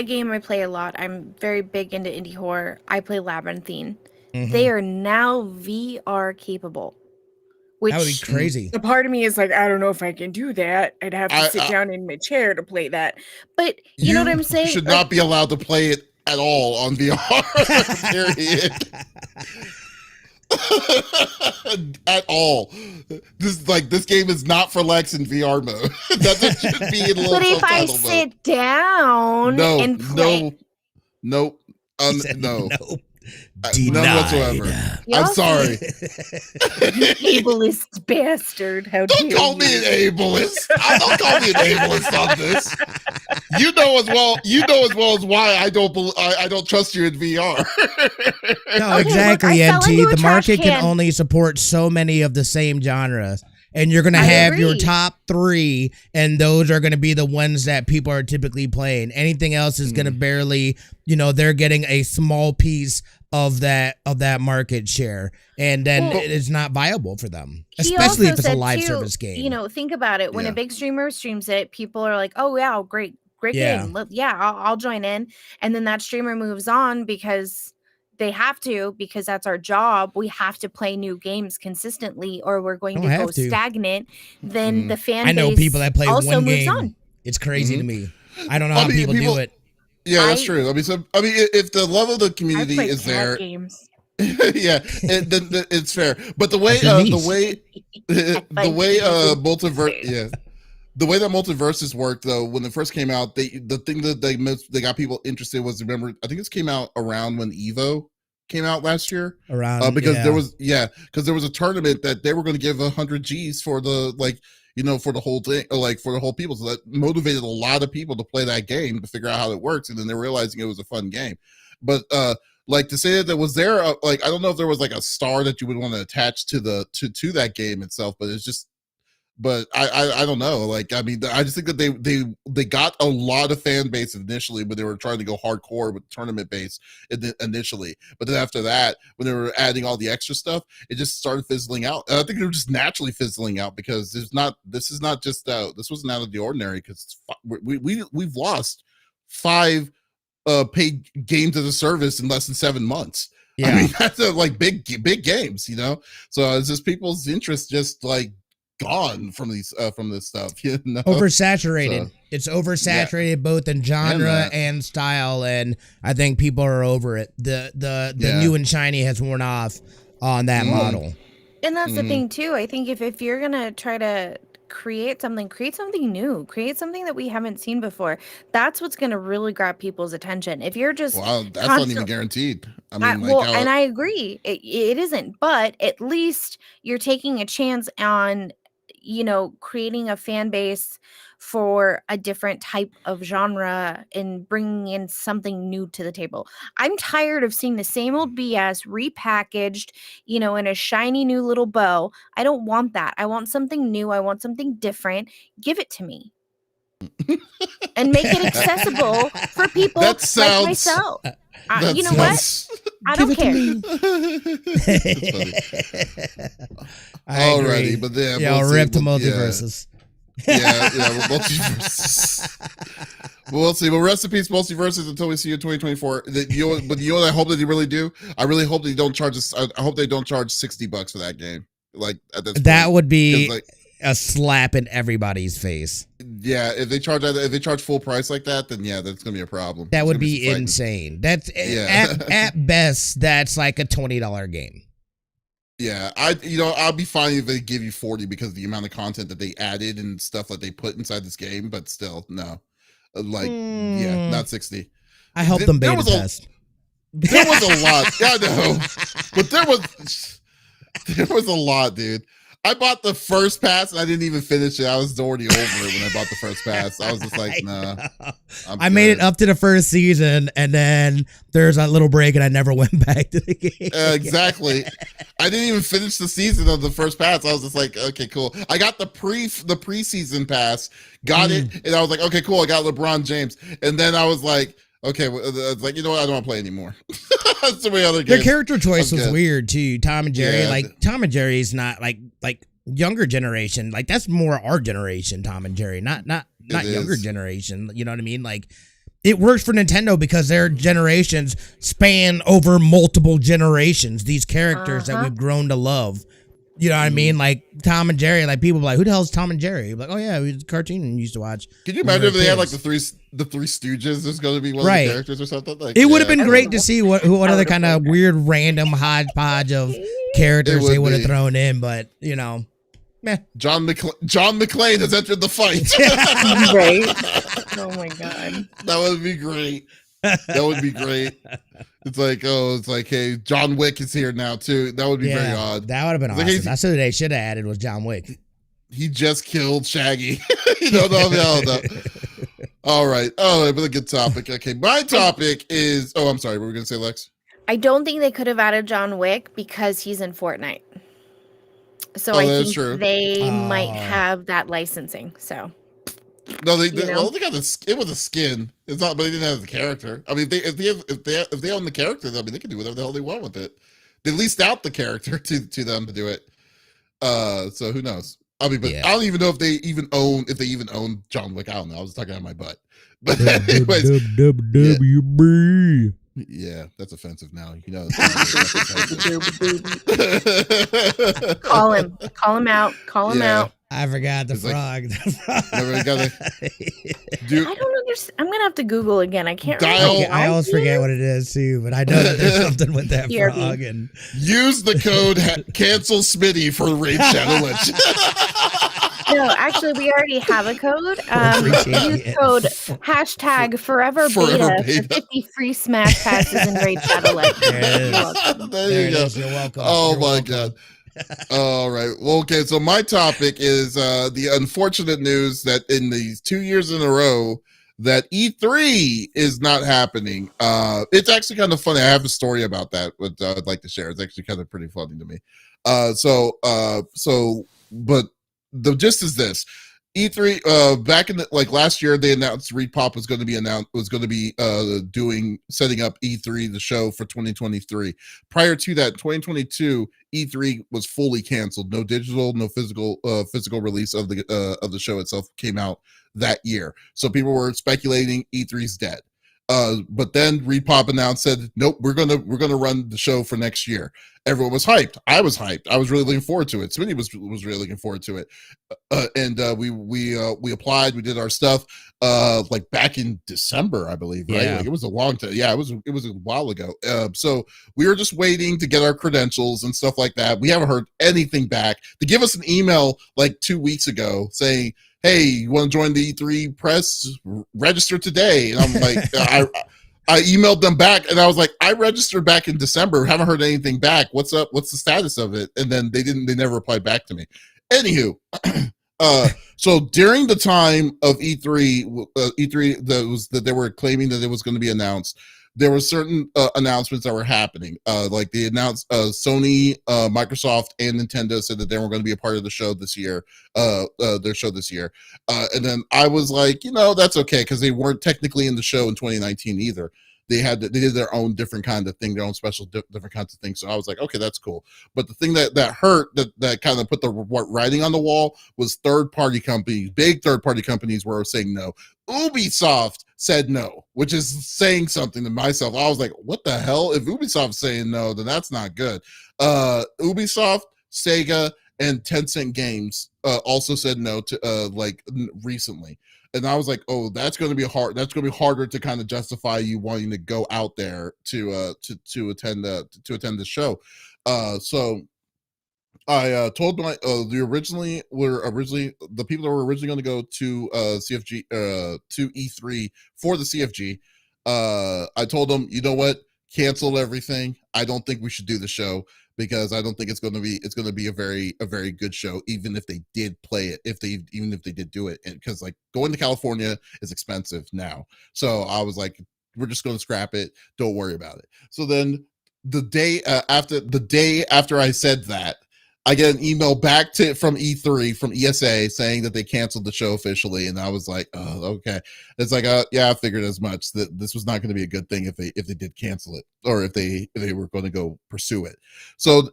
game I play a lot. I'm very big into indie horror. I play Labyrinthine. Mm-hmm. They are now VR capable. Which, that would be crazy. The part of me is like, I don't know if I can do that. I'd have to sit down in my chair to play that. But you know what I'm saying? You should not be allowed to play it at all on VR. Period. At all. This game is not for Lex in VR mode. That should be in But if I sit down and play, nope. No. None whatsoever. I'm sorry. You ableist bastard. How don't call me an ableist. Don't call me an ableist on this. You know as well as why I don't trust you in VR. No, exactly, NT. The market can only support so many of the same genres. And you're going to have your top 3, and those are going to be the ones that people are typically playing. Anything else is going to barely, they're getting a small piece of that market share, and then it's not viable for them, especially if it's a live service game. Think about it. When a big streamer streams it, people are like, "Oh yeah, great game. I'll join in." And then that streamer moves on because they have to, because that's our job. We have to play new games consistently, or we're going to go stagnant. Then the fan base I know people that play also one moves game. on. It's crazy to me. I don't know how people do it. Yeah, that's true. If the level of the community is there, games. then it's fair. But the way that Multiversus worked, though, when it first came out, the thing that they got people interested was, remember, I think this came out around when Evo came out last year. Because there was a tournament that they were going to give 100 G's for the for the whole thing, for the whole people. So that motivated a lot of people to play that game, to figure out how it works, and then they're realizing it was a fun game. But to say that was there, I don't know if there was a star that you would want to attach to to that game itself, but it's just. But I don't know. I just think that they got a lot of fan base initially, but they were trying to go hardcore with tournament base initially. But then after that, when they were adding all the extra stuff, it just started fizzling out. And I think they were just naturally fizzling out because this wasn't out of the ordinary, because we've lost 5 paid games as a service in less than 7 months. Yeah, that's big games, So it's just people's interest just gone from this stuff, oversaturated. It's oversaturated both in genre and style, and I think people are over it. The new and shiny has worn off on that model. And that's the thing too. I think if you're gonna try to create something new, create something that we haven't seen before, that's what's gonna really grab people's attention. If you're just that's not even guaranteed. And I agree, it isn't, but at least you're taking a chance on creating a fan base for a different type of genre and bringing in something new to the table. I'm tired of seeing the same old BS repackaged, in a shiny new little bow. I don't want that. I want something new. I want something different. Give it to me. And make it accessible for people like myself. You know what? I don't care. Alrighty, but then rip to Multiversus. Multiversus. We'll see. But rest in peace, Multiversus, until we see you in 2024. But what I hope that they really do? I really hope they don't charge us. I hope they don't charge $60 for that game. That would be a slap in everybody's face. Yeah, if they charge full price like that, then that's gonna be a problem. That would be insane. That's at best, that's like a $20 game. Yeah, I'll be fine if they give you 40 because of the amount of content that they added and stuff that they put inside this game, but still, no. Not 60. I helped them beta test. There was a lot. Yeah, I know. But there was a lot, dude. I bought the first pass and I didn't even finish it. I was already over it when I bought the first pass. I was just like, nah. I made it up to the first season, and then there's a little break, and I never went back to the game. Exactly. I didn't even finish the season of the first pass. I was just like, okay, cool. I got the preseason pass, got it, and I was like, okay, cool. I got LeBron James, and then I was like, okay, it's like, you know what? I don't want to play anymore. So many other games. The character choice was weird too. Tom and Jerry, Tom and Jerry is not like younger generation. That's more our generation. Tom and Jerry, not younger generation. You know what I mean? It works for Nintendo because their generations span over multiple generations. These characters that we've grown to love. You know what I mean? Like Tom and Jerry, like people be like, who the hell's Tom and Jerry? Like, oh yeah, it was a cartoon you used to watch. Can you imagine if they had like the three Stooges? There's going to be one of the characters or something. Like, it would have been great to see what other kind of weird random hodgepodge of characters they would have thrown in, but you know, meh. John McClane has entered the fight. Right? Oh my god, that would be great. That would be great. It's like, hey, John Wick is here now too. That would be very odd. That would have been awesome. Like, that's what they should have added was John Wick. He just killed Shaggy. No. All right, but a good topic. Okay, my topic is. Oh, I'm sorry. What were we gonna say, Lex? I don't think they could have added John Wick because he's in Fortnite. So I think they might have that licensing. So. No, they got it was a skin. It's not, but they didn't have the character. I mean, if they own the character, I mean, they can do whatever the hell they want with it. They leased out the character to them to do it. So who knows? I mean, but I don't even know if they even own John Wick. I don't know. I was talking out of my butt. But anyways, yeah, that's offensive now. You know. Call him out. Call him out. I forgot the frog. I don't understand. I'm gonna have to Google again. I can't remember. I always forget what it is too, but I know that there's something with that frog. And use the code cancel Smitty for Raid Shadow Legends. No, actually, we already have a code. Use code #forever beta for 50 free Smash passes in Raid Shadow Legends. There you go. You're welcome. Oh my god. All right. Well, okay. So my topic is the unfortunate news that in these 2 years in a row that E3 is not happening. It's actually kind of funny. I have a story about that, which I'd like to share. It's actually kind of pretty funny to me. But the gist is this. E3 back in last year they announced Repop was going to be setting up E3 the show for 2023. Prior to that, 2022 E3 was fully canceled. No digital, no physical release of the show itself came out that year. So people were speculating E3's dead. But then Repop said, nope, we're gonna run the show for next year. Everyone was hyped. I was hyped. I was really looking forward to it. Smitty was really looking forward to it. And we applied. We did our stuff back in December, I believe. Right? Yeah. It was a long time. Yeah, it was a while ago. So we were just waiting to get our credentials and stuff like that. We haven't heard anything back. They give us an email 2 weeks ago saying, hey, you want to join the E3 press? Register today. And I'm like, I emailed them back and I was like, I registered back in December. Haven't heard anything back. What's up? What's the status of it? And then they never replied back to me. Anywho, so during the time of E3 that they were claiming that it was going to be announced, there were certain announcements that were happening. They announced Sony, Microsoft, and Nintendo said that they were going to be a part of the show this year, their show this year. And then I was like, that's okay because they weren't technically in the show in 2019 either. They did their own different kind of thing, their own special different kinds of things. So I was like, okay, that's cool. But the thing that hurt, that kind of put the writing on the wall was third-party companies, big third-party companies were saying no. Ubisoft said no, which is saying something to myself. I was like, what the hell? If Ubisoft's saying no, then that's not good. Ubisoft, Sega, and Tencent Games also said no to recently. And I was like, oh, that's going to be harder to kind of justify you wanting to go out there to attend the show. So I told my the people that were originally going to go to CFG to E3 for the CFG. I told them, you know what, cancel everything. I don't think we should do the show because I don't think it's going to be a very good show, even if they did play it, even if they did do it, because going to California is expensive now. So I was like, we're just going to scrap it. Don't worry about it. So then the day after I said that, I get an email back from E3 from ESA saying that they canceled the show officially, and I was like, oh, okay. It's like, yeah, I figured as much that this was not going to be a good thing if they did cancel it, or if they were going to go pursue it. So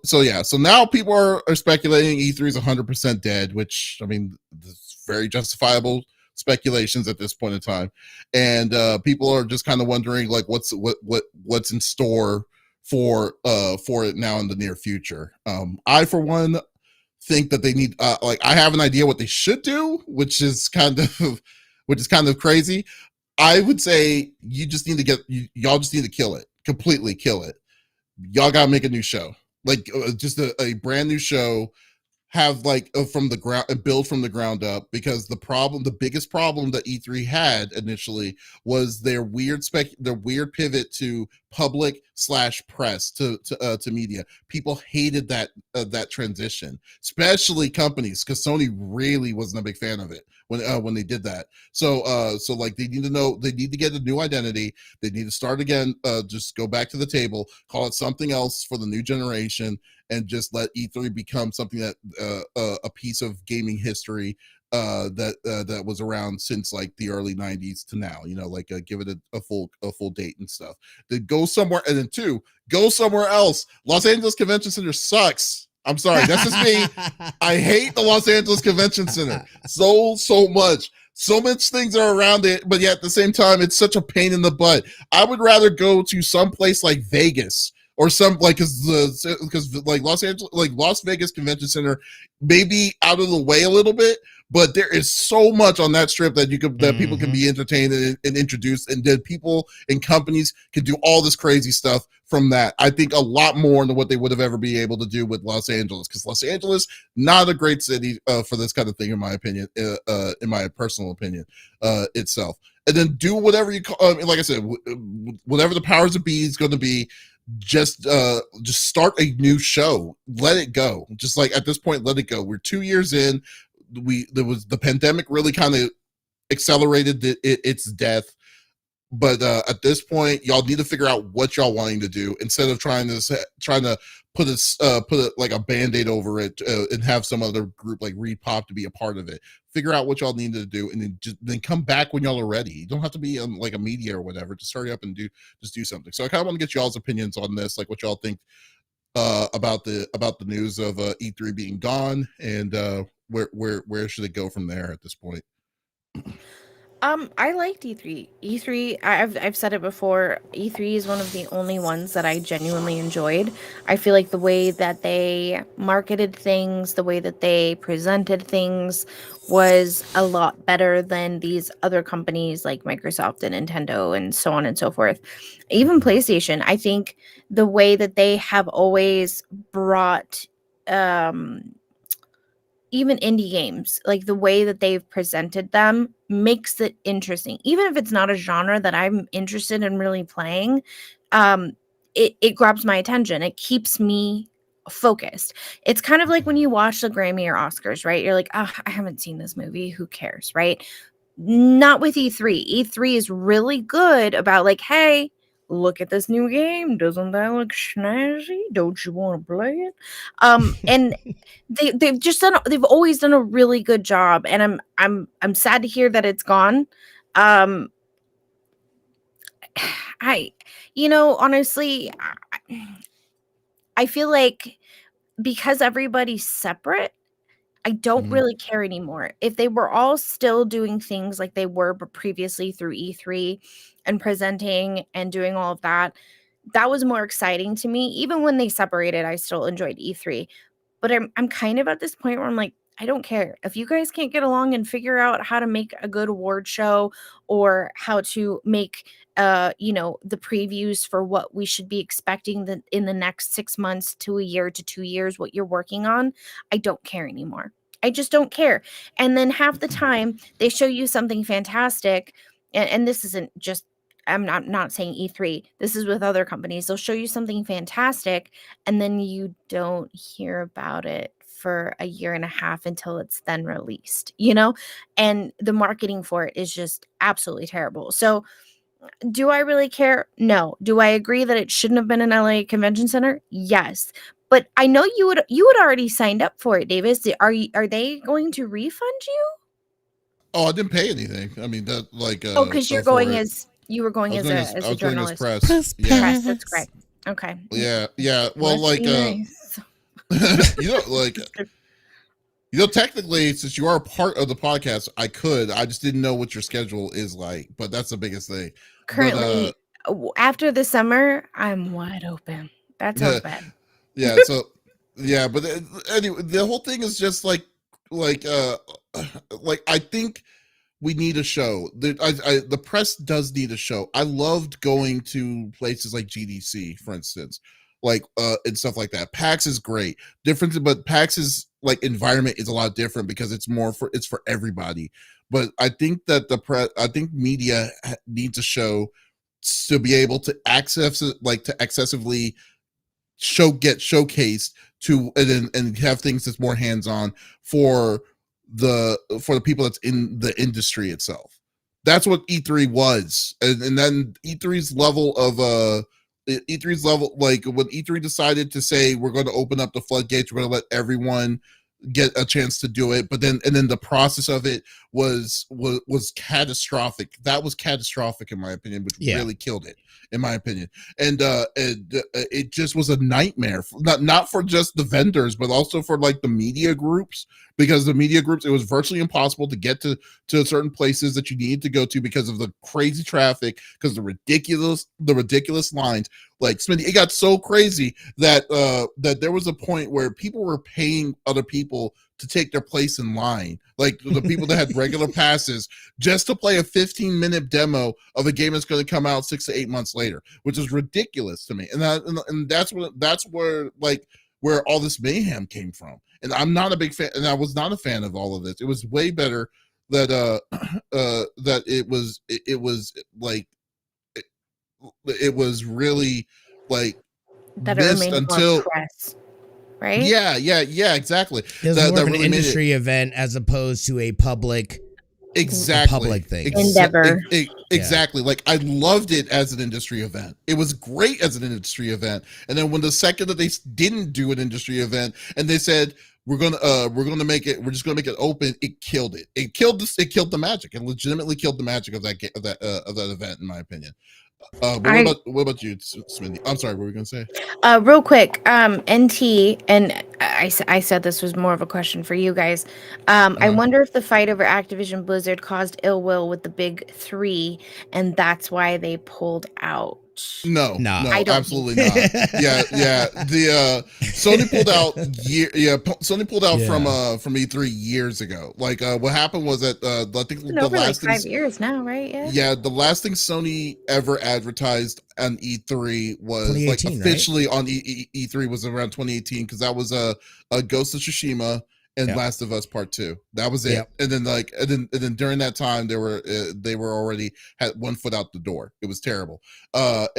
now people are speculating E3 is 100% dead, which I mean, it's very justifiable speculations at this point in time, and people are just kind of wondering what's in store for it now in the near future. I, for one, think that they need like I have an idea what they should do, which is kind of crazy. I would say you just need to y'all just need to kill it, completely kill it. Y'all gotta make a new show, like just a brand new show, have like from the ground, build from the ground up, because the biggest problem that E3 had initially was their weird pivot to public/press to media. People hated that transition, especially companies, because Sony really wasn't a big fan of it when they did that. So like they need to get a new identity. They need to start again, just go back to the table, call it something else for the new generation, and just let E3 become something that a piece of gaming history that was around since like the early 90s to now, like give it a full date and stuff. Then go somewhere, and then go somewhere else. Los Angeles Convention Center sucks. I'm sorry, that's just me. I hate the Los Angeles Convention Center so much. So much things are around it, but yet at the same time, it's such a pain in the butt. I would rather go to some place like Vegas, or some like because like Las Vegas Convention Center may be out of the way a little bit, but there is so much on that strip that people can be entertained and introduced, and then people and companies can do all this crazy stuff from that. I think a lot more than what they would have ever been able to do with Los Angeles, because Los Angeles, not a great city for this kind of thing, in my opinion, in my personal opinion itself. And then do whatever you call, like I said, whatever the powers that be is going to be. Just start a new show. Let it go. Just like at this point, let it go. We're 2 years in. The pandemic really kind of accelerated its death. But at this point, y'all need to figure out what y'all wanting to do, instead of trying to put it like a Band-Aid over it and have some other group like Repop to be a part of it. Figure out what y'all need to do, and then come back when y'all are ready. You don't have to be on like a media or whatever. Just hurry up and do something. So I kind of want to get y'all's opinions on this, like what y'all think about the news of E3 being gone, and where should it go from there at this point. I liked E3. I've said it before, E3 is one of the only ones that I genuinely enjoyed. I feel like the way that they marketed things, the way that they presented things was a lot better than these other companies like Microsoft and Nintendo and so on and so forth. Even PlayStation, I think the way that they have always brought even indie games, like the way that they've presented them makes it interesting. Even if it's not a genre that I'm interested in really playing, it grabs my attention. It keeps me focused. It's kind of like when you watch the Grammy or Oscars, right? You're like, oh, I haven't seen this movie. Who cares, right? Not with E3. E3 is really good about like, hey, look at this new game. Doesn't that look snazzy? Don't you want to play it? And they've always done a really good job, and I'm sad to hear that it's gone. Honestly, I feel like because everybody's separate, I don't really care anymore. If they were all still doing things like they were previously through E3 and presenting and doing all of that, that was more exciting to me. Even when they separated, I still enjoyed E3. But I'm kind of at this point where I'm like, I don't care. If you guys can't get along and figure out how to make a good award show, or how to make the previews for what we should be expecting in the next 6 months to a year to 2 years, what you're working on, I don't care anymore. I just don't care. And then half the time they show you something fantastic, and this isn't just, I'm not saying E3. This is with other companies. They'll show you something fantastic, and then you don't hear about it for a year and a half until it's then released, and the marketing for it is just absolutely terrible. So do I really care? No. Do I agree that it shouldn't have been in LA Convention Center? Yes. But I know you had already signed up for it, Davis. Are they going to refund you? Oh, I didn't pay anything. I mean, that like because you're going as you were going as a journalist. Press. Yeah. Press, that's great. Okay. Yeah. Well, Must like be nice. Technically, since you are a part of the podcast, I just didn't know what your schedule is like, but that's the biggest thing. Currently, after the summer, I'm wide open. That sounds bad. Yeah. So Yeah, but anyway, the whole thing is just like I think we need a show. The press does need a show. I loved going to places like GDC, for instance, and stuff like that. PAX is great. Different, but PAX's like environment is a lot different because it's for everybody. But I think that I think media needs a show to be able to accessively get showcased to and have things that's more hands-on for the people that's in the industry itself. That's what E3 was. And then E3's level of E3's level, like when E3 decided to say we're going to open up the floodgates, we're going to let everyone get a chance to do it, but then the process of it was catastrophic. That was catastrophic in my opinion, which really killed it in my opinion. And it just was a nightmare, not for just the vendors, but also for like the media groups, because the media groups, it was virtually impossible to get to certain places that you needed to go to because of the crazy traffic, because the ridiculous lines. Like Smitty, it got so crazy that that there was a point where people were paying other people to take their place in line, like the people that had regular passes, just to play a 15-minute demo of a game that's going to come out 6 to 8 months later, which is ridiculous to me. And that's where all this mayhem came from. And I'm not a big fan, and I was not a fan of all of this. It was way better that that it was really like that it remained until press, right? Yeah, exactly. It was more of an industry event as opposed to a public public thing. Endeavor. Exactly. Like I loved it as an industry event. It was great as an industry event. And then when the second that they didn't do an industry event and they said we're just gonna make it open, it killed it. It killed the magic. It legitimately killed the magic of that event, in my opinion. What about you, Smitty? I'm sorry, what were we gonna say? Real quick, NT, and I said this was more of a question for you guys. I wonder if the fight over Activision Blizzard caused ill will with the big three, and that's why they pulled out. No, absolutely not. Yeah. The Sony pulled out Sony pulled out from E3 years ago. Like what happened was that I think the last 5 years now, right? Yeah, the last thing Sony ever advertised on E3 was like officially on E3 was around 2018, because that was a Ghost of Tsushima and Last of Us Part 2. That was it. And then during that time they were already had one foot out the door. It was terrible. Then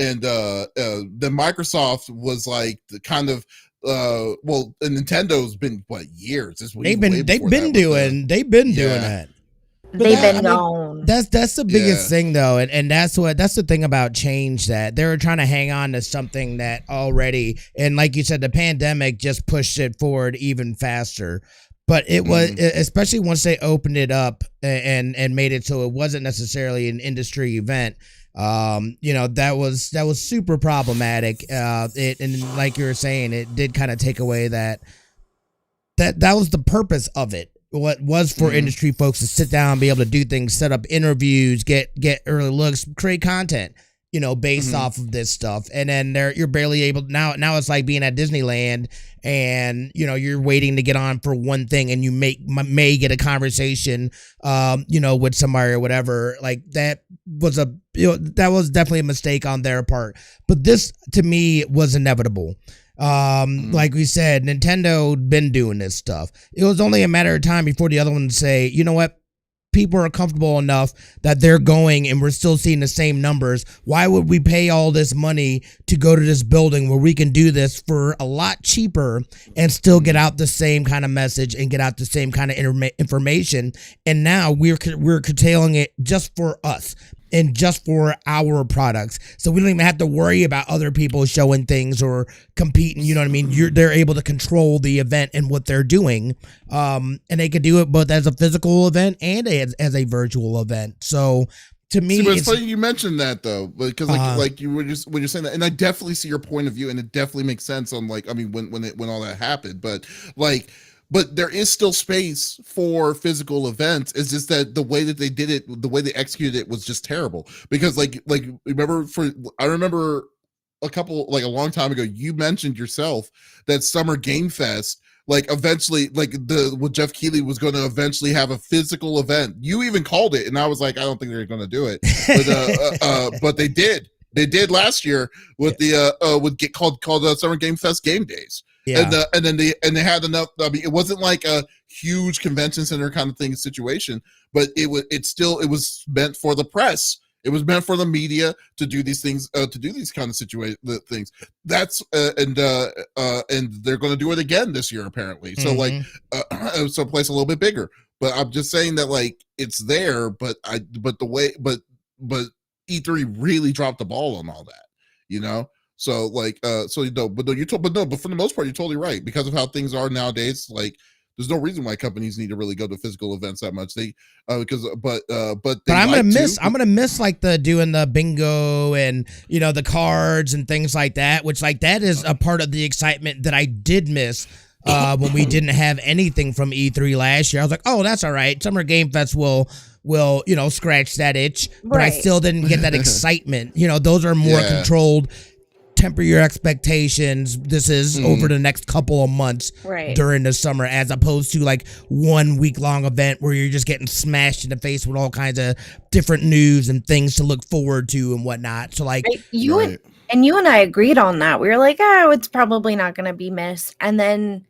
Microsoft was like the kind of Nintendo's been years. They've been doing that. They've been gone. That's the biggest thing though, and that's the thing about change, that they were trying to hang on to something that already, and like you said, the pandemic just pushed it forward even faster. But it was, especially once they opened it up and made it so it wasn't necessarily an industry event. That was super problematic. And like you were saying, it did kind of take away that was the purpose of it. What was for industry folks to sit down, be able to do things, set up interviews, get early looks, create content, based off of this stuff. And then you're barely able now it's like being at Disneyland and you're waiting to get on for one thing, and you may get a conversation with somebody or whatever. Like that was that was definitely a mistake on their part, but this to me was inevitable. Like we said, Nintendo had been doing this stuff. It was only a matter of time before the other ones say, you know what, people are comfortable enough that they're going and we're still seeing the same numbers. Why would we pay all this money to go to this building where we can do this for a lot cheaper and still get out the same kind of message and get out the same kind of information? And now we're curtailing it just for us and just for our products. So we don't even have to worry about other people showing things or competing. You know what I mean? They're able to control the event and what they're doing. And they can do it both as a physical event and as a virtual event. So to me, it's funny you mentioned that though, because like you were just when you're saying that, and I definitely see your point of view, and it definitely makes sense on when all that happened, but there is still space for physical events. It's just that the way that they did it, the way they executed it was just terrible. Because I remember a long time ago, you mentioned yourself that Summer Game Fest, like eventually, like with Jeff Keighley was going to eventually have a physical event. You even called it, and I was like, I don't think they're going to do it, but they did. They did last year with called Summer Game Fest Game Days. Yeah. And then they had enough. I mean, it wasn't like a huge convention center kind of situation, but it was meant for the press. It was meant for the media to do these things, to do these kind of things. That's and they're going to do it again this year apparently. So so a place a little bit bigger. But I'm just saying that like it's there, but E3 really dropped the ball on all that, you know. So like but for the most part you're totally right, because of how things are nowadays. Like there's no reason why companies need to really go to physical events that much. I'm gonna miss like doing the bingo and the cards and things like that, which like that is a part of the excitement that I did miss when we didn't have anything from E3 last year. I was like, oh, that's all right. Summer Game Fest will scratch that itch, but I still didn't get that excitement. Those are more controlled. Temper your expectations. This is over the next couple of months during the summer, as opposed to like 1 week long event where you're just getting smashed in the face with all kinds of different news and things to look forward to and whatnot. So like you and I agreed on that. We were like, oh, it's probably not going to be missed, and then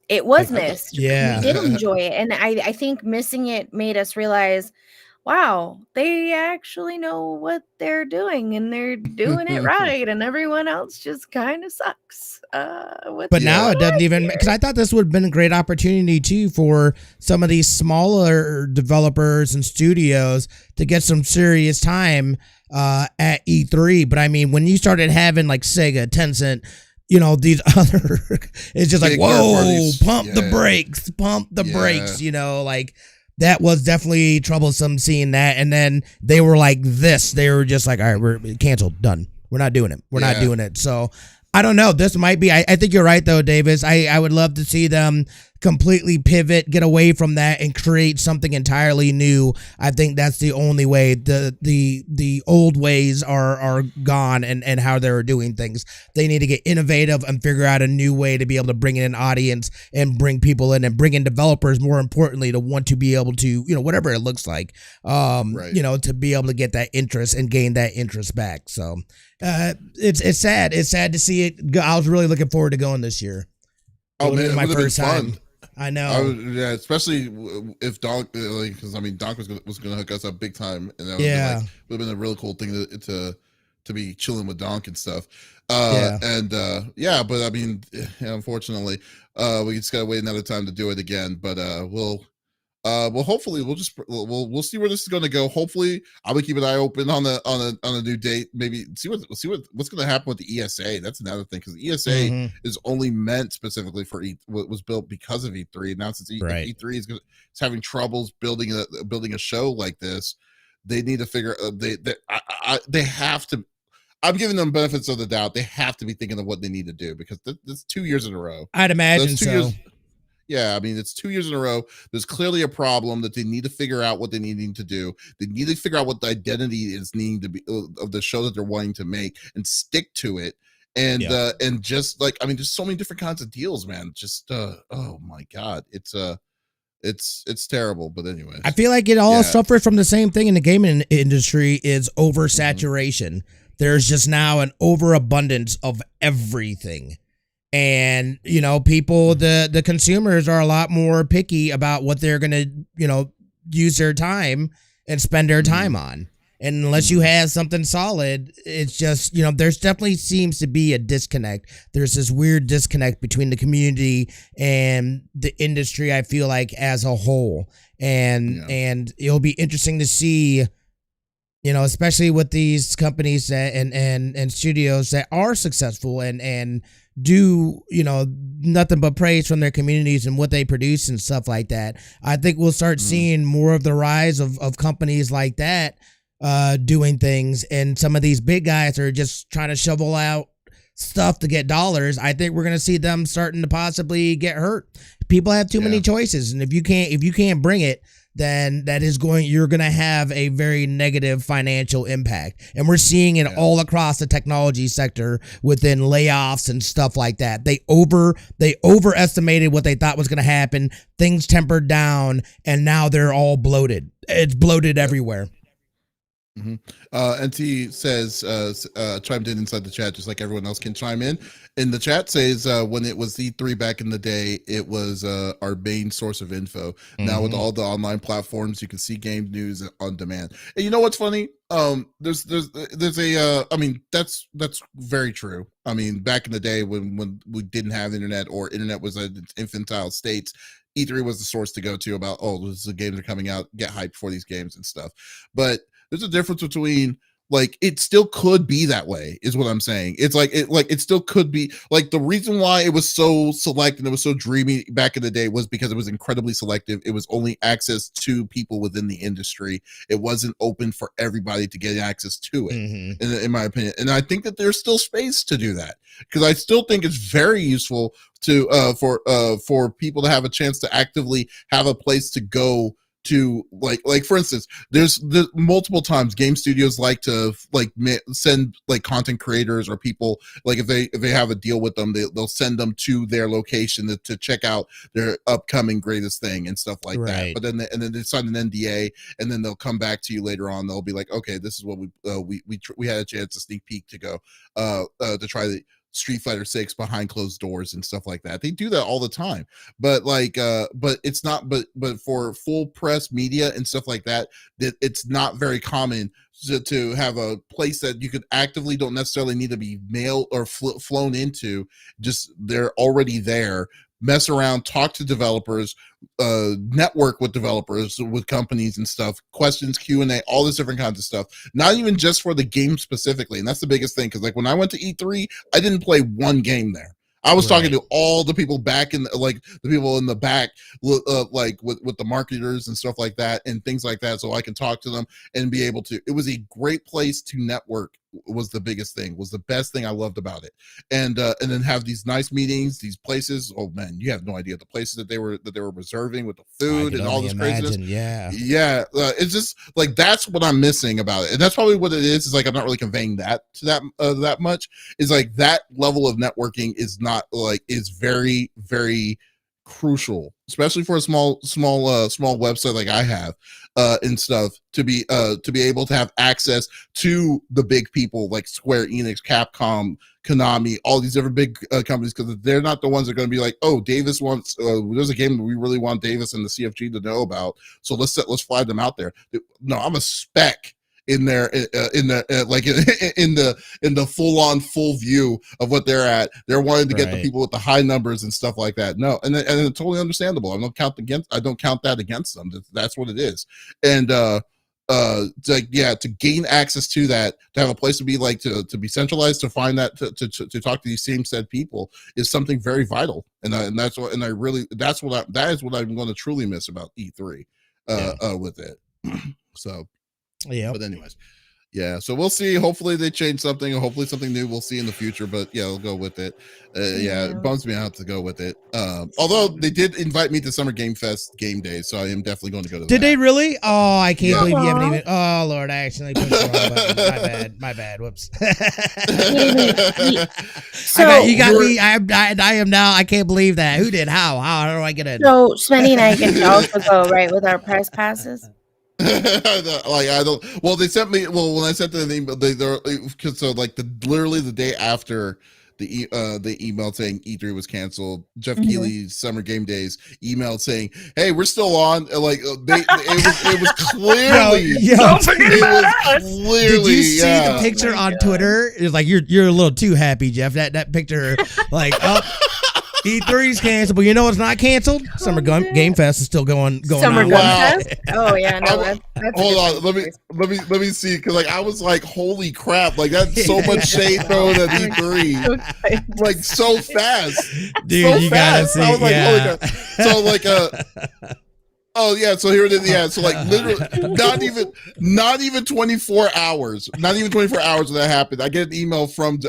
it was missed. Yeah, we did enjoy it, and I think missing it made us realize, wow, they actually know what they're doing, and they're doing it right, and everyone else just kind of sucks. But now it doesn't even, because I thought this would have been a great opportunity too for some of these smaller developers and studios to get some serious time at E3. But I mean, when you started having like Sega, Tencent, these other, it's just like, whoa, pump the brakes, like. That was definitely troublesome seeing that. And then they were like this. They were just like, all right, we're canceled. Done. We're not doing it. We're not doing it. So I don't know. This might be, I think you're right though, Davis. I would love to see them completely pivot, get away from that, and create something entirely new. I think that's the only way. The old ways are gone, and how they're doing things. They need to get innovative and figure out a new way to be able to bring in an audience and bring people in and bring in developers, more importantly, to want to be able to, whatever it looks like, to be able to get that interest and gain that interest back. So it's sad. It's sad to see it. I was really looking forward to going this year. Oh man, my first time. I know. Especially if Donk, because Donk was gonna hook us up big time, and that would have been a really cool thing to be chilling with Donk and stuff. But I mean, unfortunately, we just gotta wait another time to do it again. But hopefully we'll see where this is going to go. Hopefully, I will keep an eye open on a new date. Maybe see what's going to happen with the ESA. That's another thing, because the ESA is only meant specifically for was built because of E3. Now since E3 is having troubles building a show like this, they need to figure. They have to. I'm giving them benefits of the doubt. They have to be thinking of what they need to do, because that's 2 years in a row. I'd imagine so. Yeah, I mean, it's 2 years in a row. There's clearly a problem that they need to figure out what they need to do. They need to figure out what the identity is needing to be of the show that they're wanting to make, and stick to it. And just like, I mean, there's so many different kinds of deals, man. Just oh my God, it's terrible. But anyway, I feel like it all suffers from the same thing in the gaming industry, is oversaturation. There's just now an overabundance of everything. And, people, the consumers are a lot more picky about what they're going to, use their time and spend their time on. And unless you have something solid, it's just, there's definitely seems to be a disconnect. There's this weird disconnect between the community and the industry, I feel like, as a whole. And it'll be interesting to see, especially with these companies that and studios that are successful and do nothing but praise from their communities and what they produce and stuff like that. I think we'll start seeing more of the rise of companies like that doing things, and some of these big guys are just trying to shovel out stuff to get dollars. I think we're going to see them starting to possibly get hurt. People have too many choices, and if you can't bring it, then you're going to have a very negative financial impact. And we're seeing it all across the technology sector within layoffs and stuff like that. They overestimated what they thought was going to happen. Things tempered down, and now they're all bloated. It's bloated everywhere. Mm-hmm. NT says, chimed in inside the chat, just like everyone else can chime in the chat, says, when it was E3 back in the day, it was our main source of info. Now with all the online platforms, you can see game news on demand. And you know what's funny? There's a, I mean, that's very true. I mean, back in the day when we didn't have internet, or internet was at its infantile states, E3 was the source to go to about, oh, the games are coming out, get hyped for these games and stuff. But there's a difference between, like, it still could be that way, is what I'm saying. It's like it still could be. Like, the reason why it was so select and it was so dreamy back in the day was because it was incredibly selective. It was only access to people within the industry. It wasn't open for everybody to get access to it, in my opinion. And I think that there's still space to do that, because I still think it's very useful to for people to have a chance to actively have a place to go to, like for instance, there's multiple times game studios like to send like content creators or people, like if they have a deal with them, they'll send them to their location to check out their upcoming greatest thing and stuff like that. But then they sign an NDA, and then they'll come back to you later on. They'll be like, okay, this is what we had a chance to sneak peek to go to try the Street Fighter 6 behind closed doors and stuff like that. They do that all the time, but it's not, but for full press media and stuff like that, it's not very common to have a place that you could actively, don't necessarily need to be mailed or flown into. Just they're already there. Mess around, talk to developers, network with developers, with companies and stuff, questions, Q&A, all this different kinds of stuff. Not even just for the game specifically. And that's the biggest thing, because like when I went to E3, I didn't play one game there. I was talking to all the people back in, like the people in the back, like with the marketers and stuff like that and things like that, so I can talk to them and be able to. It was a great place to network. Was the biggest thing, was the best thing I loved about it. And then have these nice meetings, these places. Oh man, you have no idea the places that they were reserving with the food and all this craziness. It's just like, that's what I'm missing about it, and that's probably what it is like I'm not really conveying that to that much. Is like that level of networking is not like, is very, very crucial, especially for a small website like I have and stuff, to be able to have access to the big people like Square Enix, Capcom, Konami, all these different big companies, because they're not the ones that are going to be like, oh, Davis wants there's a game that we really want Davis and the CFG to know about, so let's fly them out there. No, I'm a spec in there, in the full view of what they're at. They're wanting to get the people with the high numbers and stuff like that. No, and it's totally understandable. I don't count that against them. That's what it is. And to gain access to that, to have a place to be, like to be centralized, to find that, to talk to these same said people, is something very vital. And that is what I'm going to truly miss about E3 with it. So. Yeah, but anyways, so we'll see. Hopefully they change something, or hopefully something new we'll see in the future, but I'll go with it. It bums me out to go with it, although they did invite me to Summer Game Fest game days, so I am definitely going to go to Did they really? Oh, I can't believe you haven't even. Oh Lord, I accidentally pushed the wrong button. My bad. Whoops. So you got me. I am now. I can't believe that. Who did? How do I get in? So Smitty and I can also go right with our press passes. Like, I don't. Well, they sent me. Well, when I sent them an email, literally the day after the email saying E3 was canceled, Jeff Keighley's Summer Game Days emailed saying, "Hey, we're still on." Like it was clearly. Don't forget about us. Did you see the picture on Twitter? It's like you're a little too happy, Jeff. That picture, like, oh. E3's canceled, but you know what's not canceled? Summer Game Fest is still going Summer on. Game Fest? Oh yeah, no. That's hold on, let me see, because like I was like, holy crap, like that's so much shade thrown at E3, like so fast, dude. So you fast. gotta see, I was like, holy crap. So like Oh yeah, so here it is. Yeah, so like literally not even 24 hours. Not even 24 hours when that happened. I get an email from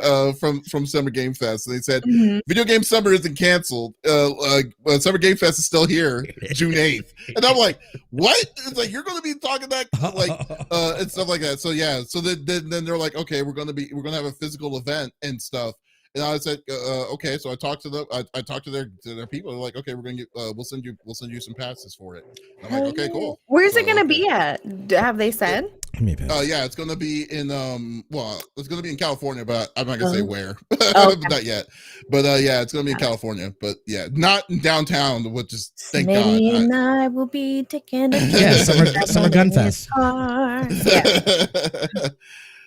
Summer Game Fest. They said Video Game Summer isn't canceled. Summer Game Fest is still here, June 8th. And I'm like, what? It's like you're gonna be talking that like and stuff like that. So yeah, so then they're like, okay, we're gonna have a physical event and stuff. And I said, okay. So I talked to them. I talked to their people. They're like, okay, we're gonna get. We'll send you some passes for it. I'm like, okay, cool. Where's it gonna be at? Have they said? Yeah, it's gonna be in it's gonna be in California, but I'm not gonna say where. Not yet. But yeah, it's gonna be in California. But yeah, not in downtown, which is thank Smitty God. And I will be taking summer gun fest.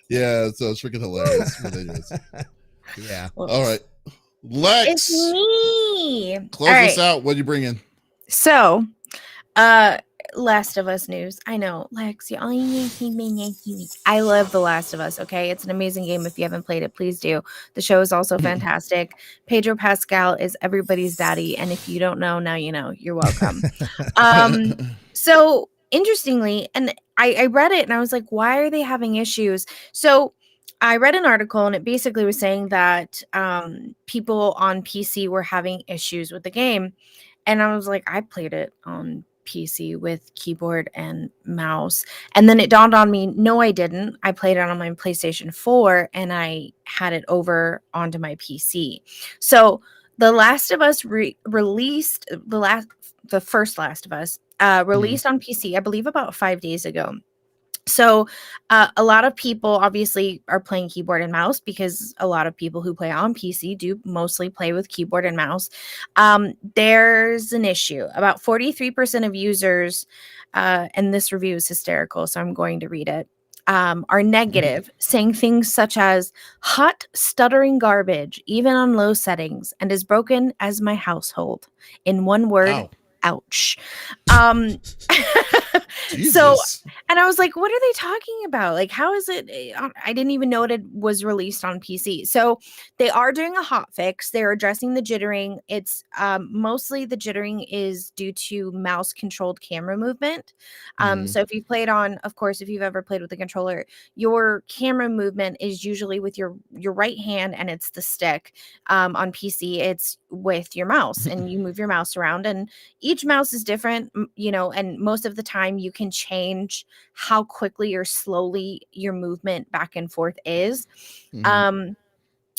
Yeah, so it's freaking hilarious. Ridiculous. Yeah. All right. Lex. It's me. Close us out. What do you bring in? So, Last of Us news. I know, Lex. I love The Last of Us. Okay, it's an amazing game. If you haven't played it, please do. The show is also fantastic. Pedro Pascal is everybody's daddy, and if you don't know, now you know. You're welcome. So interestingly, and I read it, and I was like, why are they having issues? So I read an article, and it basically was saying that people on PC were having issues with the game. And I was like, I played it on PC with keyboard and mouse. And then it dawned on me, no, I didn't. I played it on my PlayStation 4, and I had it over onto my PC. So The Last of Us released, the first Last of Us, released on PC, I believe about 5 days ago. So a lot of people obviously are playing keyboard and mouse because a lot of people who play on PC do mostly play with keyboard and mouse. There's an issue. About 43% of users, and this review is hysterical, so I'm going to read it, are negative, saying things such as hot, stuttering garbage, even on low settings, and as broken as my household. In one word, Ow. Ouch. Jesus. So, and I was like, what are they talking about? Like, how is it? I didn't even know it was released on PC. So they are doing a hot fix. They're addressing the jittering. It's mostly the jittering is due to mouse controlled camera movement. So if you've played on, of course, if you've ever played with the controller, your camera movement is usually with your right hand, and it's the stick. On PC, it's with your mouse, and you move your mouse around, and each mouse is different, and most of the time you can change how quickly or slowly your movement back and forth is.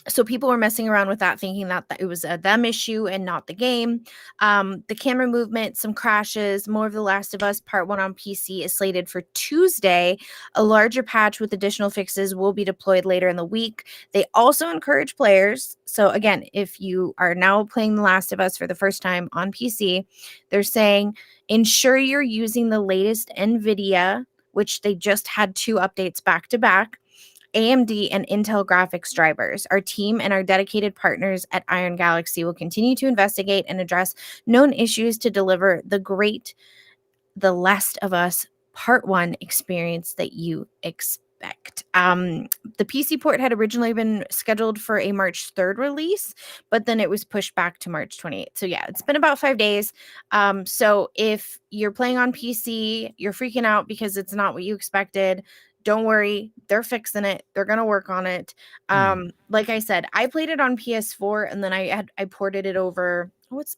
So people were messing around with that, thinking that it was a them issue and not the game. The camera movement, some crashes, more of The Last of Us Part 1 on PC is slated for Tuesday. A larger patch with additional fixes will be deployed later in the week. They also encourage players. So again, if you are now playing The Last of Us for the first time on PC, they're saying ensure you're using the latest NVIDIA, which they just had 2 updates back to back, AMD and Intel graphics drivers. Our team and our dedicated partners at Iron Galaxy will continue to investigate and address known issues to deliver the great The Last of Us Part 1 experience that you expect. The PC port had originally been scheduled for a March 3rd release, but then it was pushed back to March 28th. So yeah, it's been about 5 days. So if you're playing on PC, you're freaking out because it's not what you expected, don't worry, they're fixing it. They're going to work on it. Like I said, I played it on PS4, and then I ported it over.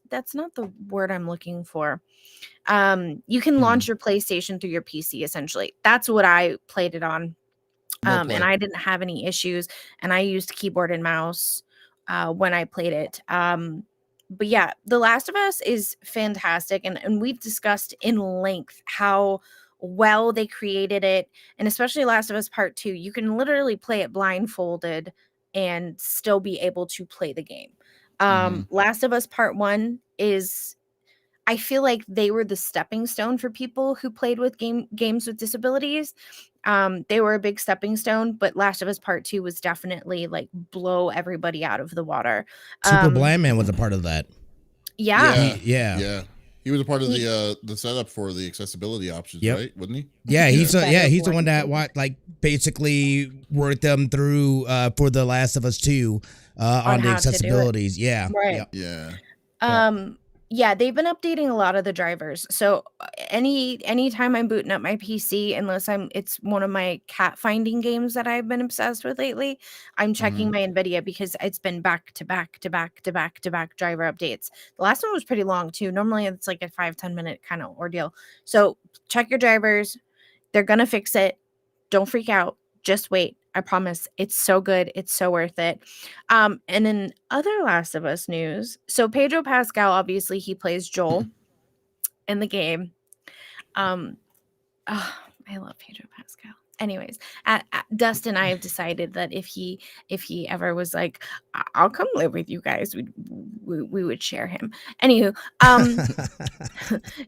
That's not the word I'm looking for. You can launch your PlayStation through your PC, essentially. That's what I played it on. And I didn't have any issues, and I used keyboard and mouse when I played it. But yeah, The Last of Us is fantastic, and we've discussed in length how well they created it, and especially Last of Us Part 2. You can literally play it blindfolded and still be able to play the game. Last of Us Part 1 is, I feel like they were the stepping stone for people who played with games with disabilities. They were a big stepping stone, but Last of Us Part 2 was definitely like blow everybody out of the water. Super Blind Man was a part of that. Yeah. Yeah. He was a part of the setup for the accessibility options, right? Wasn't he? Yeah, he's the one that basically worked them through for The Last of Us 2 on the accessibilities. Yeah. Right. Yeah. Yeah, they've been updating a lot of the drivers. So anytime I'm booting up my PC, unless it's one of my cat finding games that I've been obsessed with lately, I'm checking my NVIDIA because it's been back to back to back to back to back driver updates. The last one was pretty long too. Normally it's like a 5-10 minute kind of ordeal. So check your drivers. They're gonna fix it. Don't freak out. Just wait. I promise. It's so good. It's so worth it. And in other Last of Us news, so Pedro Pascal, obviously, he plays Joel in the game. Oh, I love Pedro Pascal. Anyways, Dustin and I have decided that if he ever was like, I'll come live with you guys, we would share him. Anywho,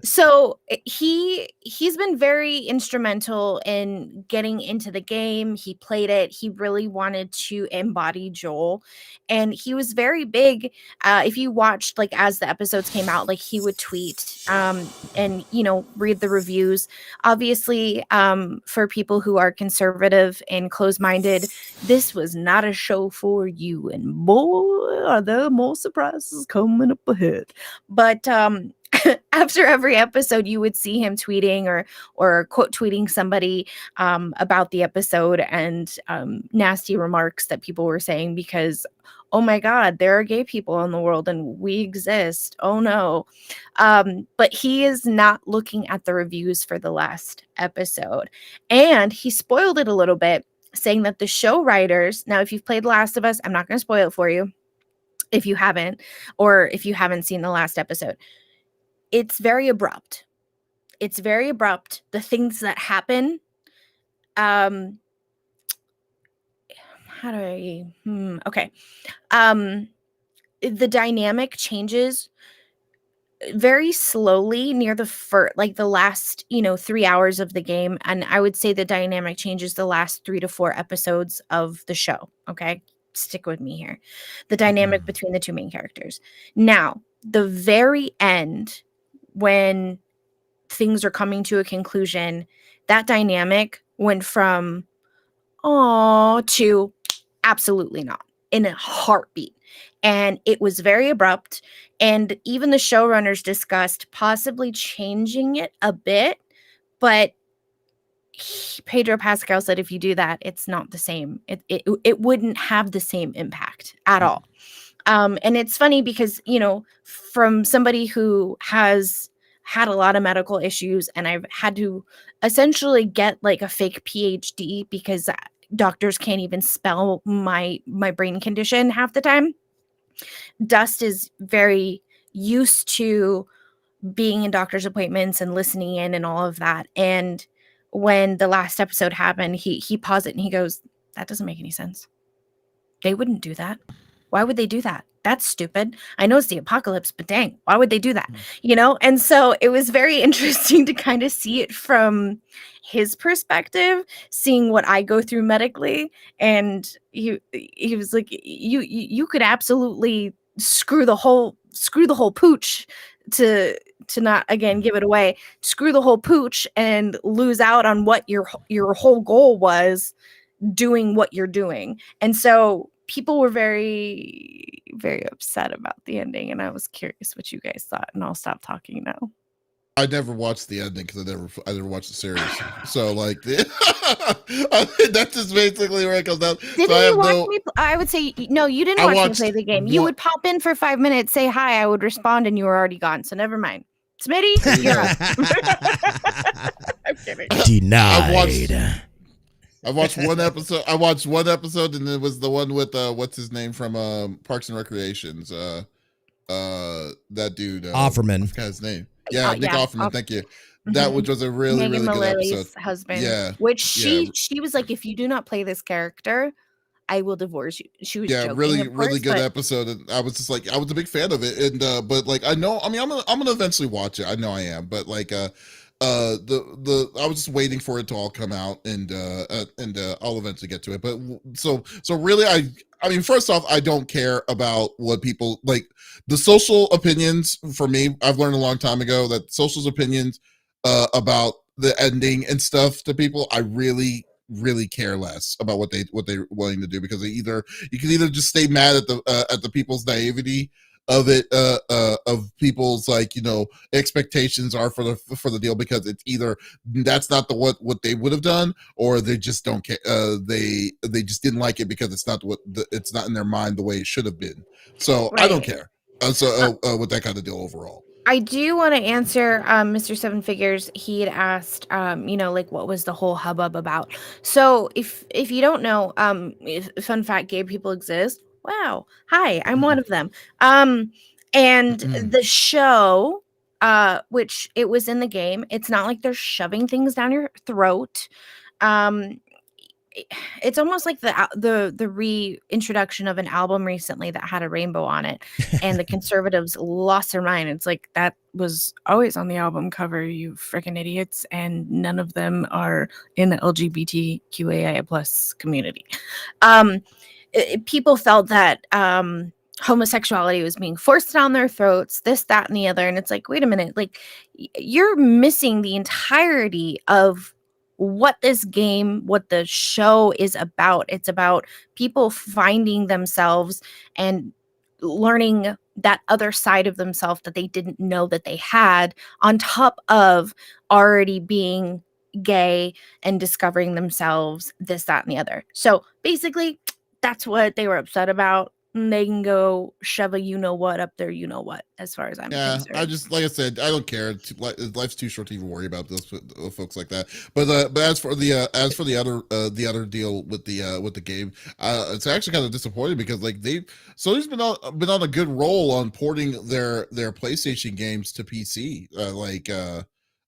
so he's been very instrumental in getting into the game. He played it. He really wanted to embody Joel, and he was very big. If you watched, like, as the episodes came out, like, he would tweet and read the reviews. Obviously, for people who are conservative and closed-minded, this was not a show for you, and boy, are there more surprises coming up ahead. But after every episode, you would see him tweeting or quote tweeting somebody about the episode and nasty remarks that people were saying because, oh my God, there are gay people in the world and we exist. Oh no. But he is not looking at the reviews for the last episode. And he spoiled it a little bit, saying that the show writers, now if you've played The Last of Us, I'm not going to spoil it for you if you haven't, or if you haven't seen the last episode. It's very abrupt. It's very abrupt. The things that happen, how do I, okay. The dynamic changes very slowly near the last 3 hours of the game, and I would say the dynamic changes the last 3 to 4 episodes of the show. Okay, stick with me here. The dynamic between the two main characters. Now, the very end, when things are coming to a conclusion, that dynamic went from "aw" to absolutely not, in a heartbeat. And it was very abrupt. And even the showrunners discussed possibly changing it a bit. But Pedro Pascal said if you do that, it's not the same. It wouldn't have the same impact at all. And it's funny because, from somebody who has had a lot of medical issues, and I've had to essentially get like a fake PhD because doctors can't even spell my brain condition half the time. Dust is very used to being in doctor's appointments and listening in and all of that. And when the last episode happened, he paused it and he goes, "That doesn't make any sense. They wouldn't do that. Why would they do that? That's stupid. I know it's the apocalypse, but dang, why would they do that?" And so it was very interesting to kind of see it from his perspective, seeing what I go through medically. And he was like, you could absolutely screw the whole pooch to not, again, give it away, screw the whole pooch and lose out on what your whole goal was doing what you're doing. And so people were very, very upset about the ending, and I was curious what you guys thought, and I'll stop talking now. I never watched the ending because I never watched the series. So like, that's just basically where it comes down. I would say no. You didn't watch me play the game. You would pop in for 5 minutes, say hi, I would respond, and you were already gone. So never mind. Smitty, you're up. I'm kidding. Denied. I watched one episode. And it was the one with what's his name from Parks and Recreations. That dude. Offerman. I forgot his name. Yeah, Nick Offerman. Thank you. That which was a really, Megan really good episode. Husband. Yeah. Which she was like, if you do not play this character, I will divorce you. She was joking, really, of course, really good episode, and I was just like, I was a big fan of it, and but like, I'm gonna eventually watch it. I know I am, but like, I was just waiting for it to all come out, and I'll eventually get to it. But so really, I mean, first off, I don't care about what people like. The social opinions for me, I've learned a long time ago that social's opinions about the ending and stuff to people, I really care less about what they're willing to do, because you can either just stay mad at the people's naivety of it, of people's like, you know, expectations are for the deal, because it's either that's not what they would have done, or they just don't care. They just didn't like it because it's not it's not in their mind the way it should have been. So I don't care. With that kind of deal overall. I do want to answer Mr. Seven Figures. He had asked, you know, like what was the whole hubbub about? So if you don't know, fun fact, gay people exist. Wow. Hi, I'm one of them. And the show, which it was in the game, it's not like they're shoving things down your throat. It's almost like the reintroduction of an album recently that had a rainbow on it, and the conservatives lost their mind. It's like, that was always on the album cover, you freaking idiots, and none of them are in the LGBTQAI plus community. People felt that homosexuality was being forced down their throats, this, that, and the other, and it's like, wait a minute, like you're missing the entirety of what this game, what the show is about. It's about people finding themselves and learning that other side of themselves that they didn't know that they had, on top of already being gay and discovering themselves, this, that, and the other. So basically, that's what they were upset about. They can go shove a you-know-what up there, you-know-what, as far as I'm concerned. I just, like I said, I don't care. Life's too short to even worry about those folks like that. But as for the other deal with the game, it's actually kind of disappointing, because like Sony's been on a good roll on porting their PlayStation games to PC.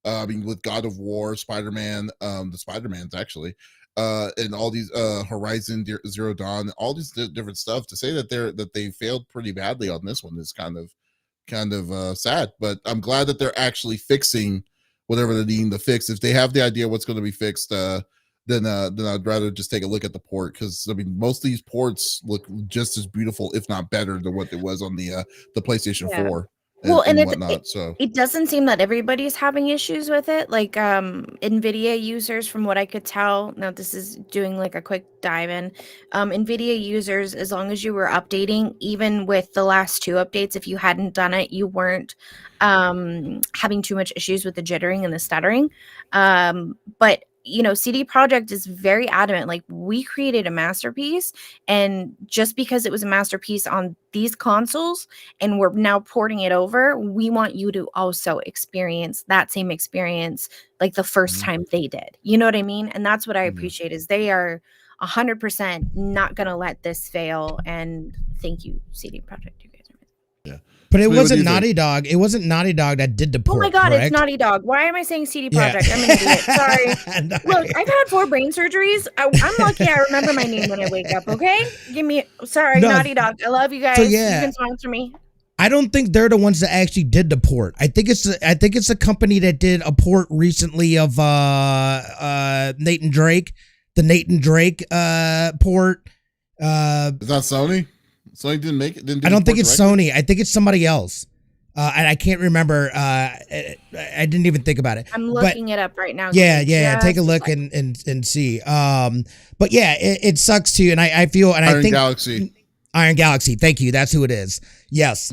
I mean, with God of War, Spider-Man, the Spider-Mans actually. And all these Horizon Zero Dawn, all these different stuff, to say that they failed pretty badly on this one is kind of sad. But I'm glad that they're actually fixing whatever they're needing to fix. If they have the idea what's going to be fixed, then I'd rather just take a look at the port, because I mean, most of these ports look just as beautiful, if not better, than what it was on the PlayStation 4. And whatnot. So it doesn't seem that everybody's having issues with it. Like NVIDIA users, from what I could tell, now this is doing like a quick dive in. NVIDIA users, as long as you were updating, even with the last 2 updates, if you hadn't done it, you weren't having too much issues with the jittering and the stuttering. But you know, CD Projekt is very adamant. Like, we created a masterpiece, and just because it was a masterpiece on these consoles and we're now porting it over, we want you to also experience that same experience like the first time they did. You know what I mean? And that's what I appreciate, is they are 100% not going to let this fail. And thank you, CD Projekt. You guys are yeah. But it wasn't Naughty Dog. It wasn't Naughty Dog that did the port. Oh my God, correct? It's Naughty Dog. Why am I saying CD Projekt? I'm an idiot. Sorry. Look, I've had 4 brain surgeries. I'm lucky I remember my name when I wake up, okay? Naughty Dog. I love you guys. So, yeah. You can sponsor me. I don't think they're the ones that actually did the port. I think it's a company that did a port recently of Nathan Drake. The Nathan Drake port. Is that Sony? Sony didn't make it. I don't think it's Sony. I think it's somebody else. And I can't remember. I didn't even think about it. I'm looking it up right now. Yeah. Take a look and see. But yeah, it sucks too. And I feel, and I think Iron Galaxy. Thank you. That's who it is. Yes.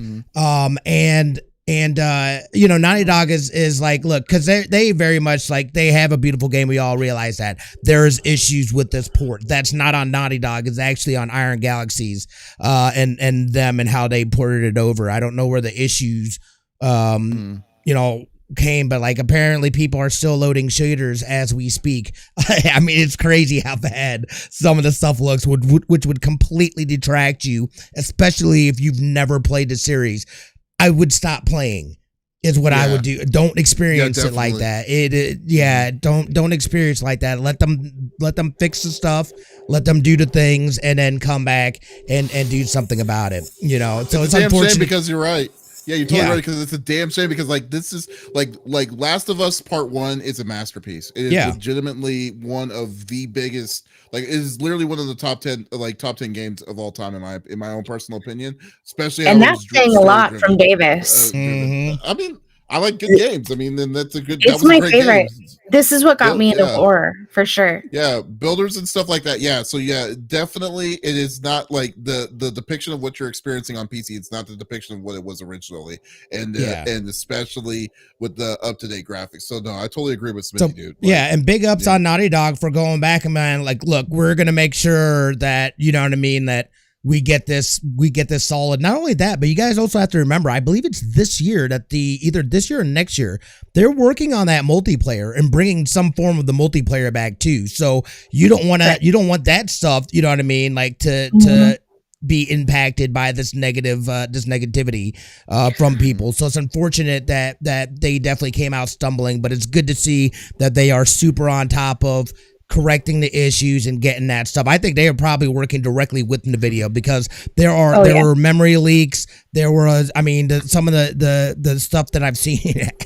And you know, Naughty Dog is like, look, because they very much like, they have a beautiful game. We all realize that there's issues with this port. That's not on Naughty Dog. It's actually on Iron Galaxies and them and how they ported it over. I don't know where the issues you know, came, but like apparently people are still loading shooters as we speak. I mean, it's crazy how bad some of the stuff looks, which would completely detract you, especially if you've never played the series. I would stop playing is what I would do. Don't experience it like that. Don't experience like that. Let them fix the stuff, let them do the things, and then come back and do something about it. You know, so it's unfortunate because you're right. Yeah, you're totally right, because it's a damn shame, because like this is like Last of Us Part 1 is a masterpiece. It is legitimately one of the biggest, like it is literally one of the top 10 games of all time in my own personal opinion, especially. And that's saying a lot from Davis. I mean, I like good games. I mean, then that's a good. It's that was my a great favorite. game. This is what got me into horror for sure. Yeah, builders and stuff like that. Yeah, so yeah, definitely, it is not like the depiction of what you're experiencing on PC. It's not the depiction of what it was originally, and especially with the up to date graphics. So no, I totally agree with Smitty, dude. Like, and big ups on Naughty Dog for going back and man, like, look, we're gonna make sure that you know what I mean that. We get this solid. Not only that, but you guys also have to remember, I believe it's this year that either this year or next year, they're working on that multiplayer and bringing some form of the multiplayer back too. So you don't want that stuff, you know what I mean? Like to be impacted by this negativity from people. So it's unfortunate that they definitely came out stumbling, but it's good to see that they are super on top of correcting the issues and getting that stuff. I think they are probably working directly with NVIDIA because there were memory leaks. There was, I mean, some of the stuff that I've seen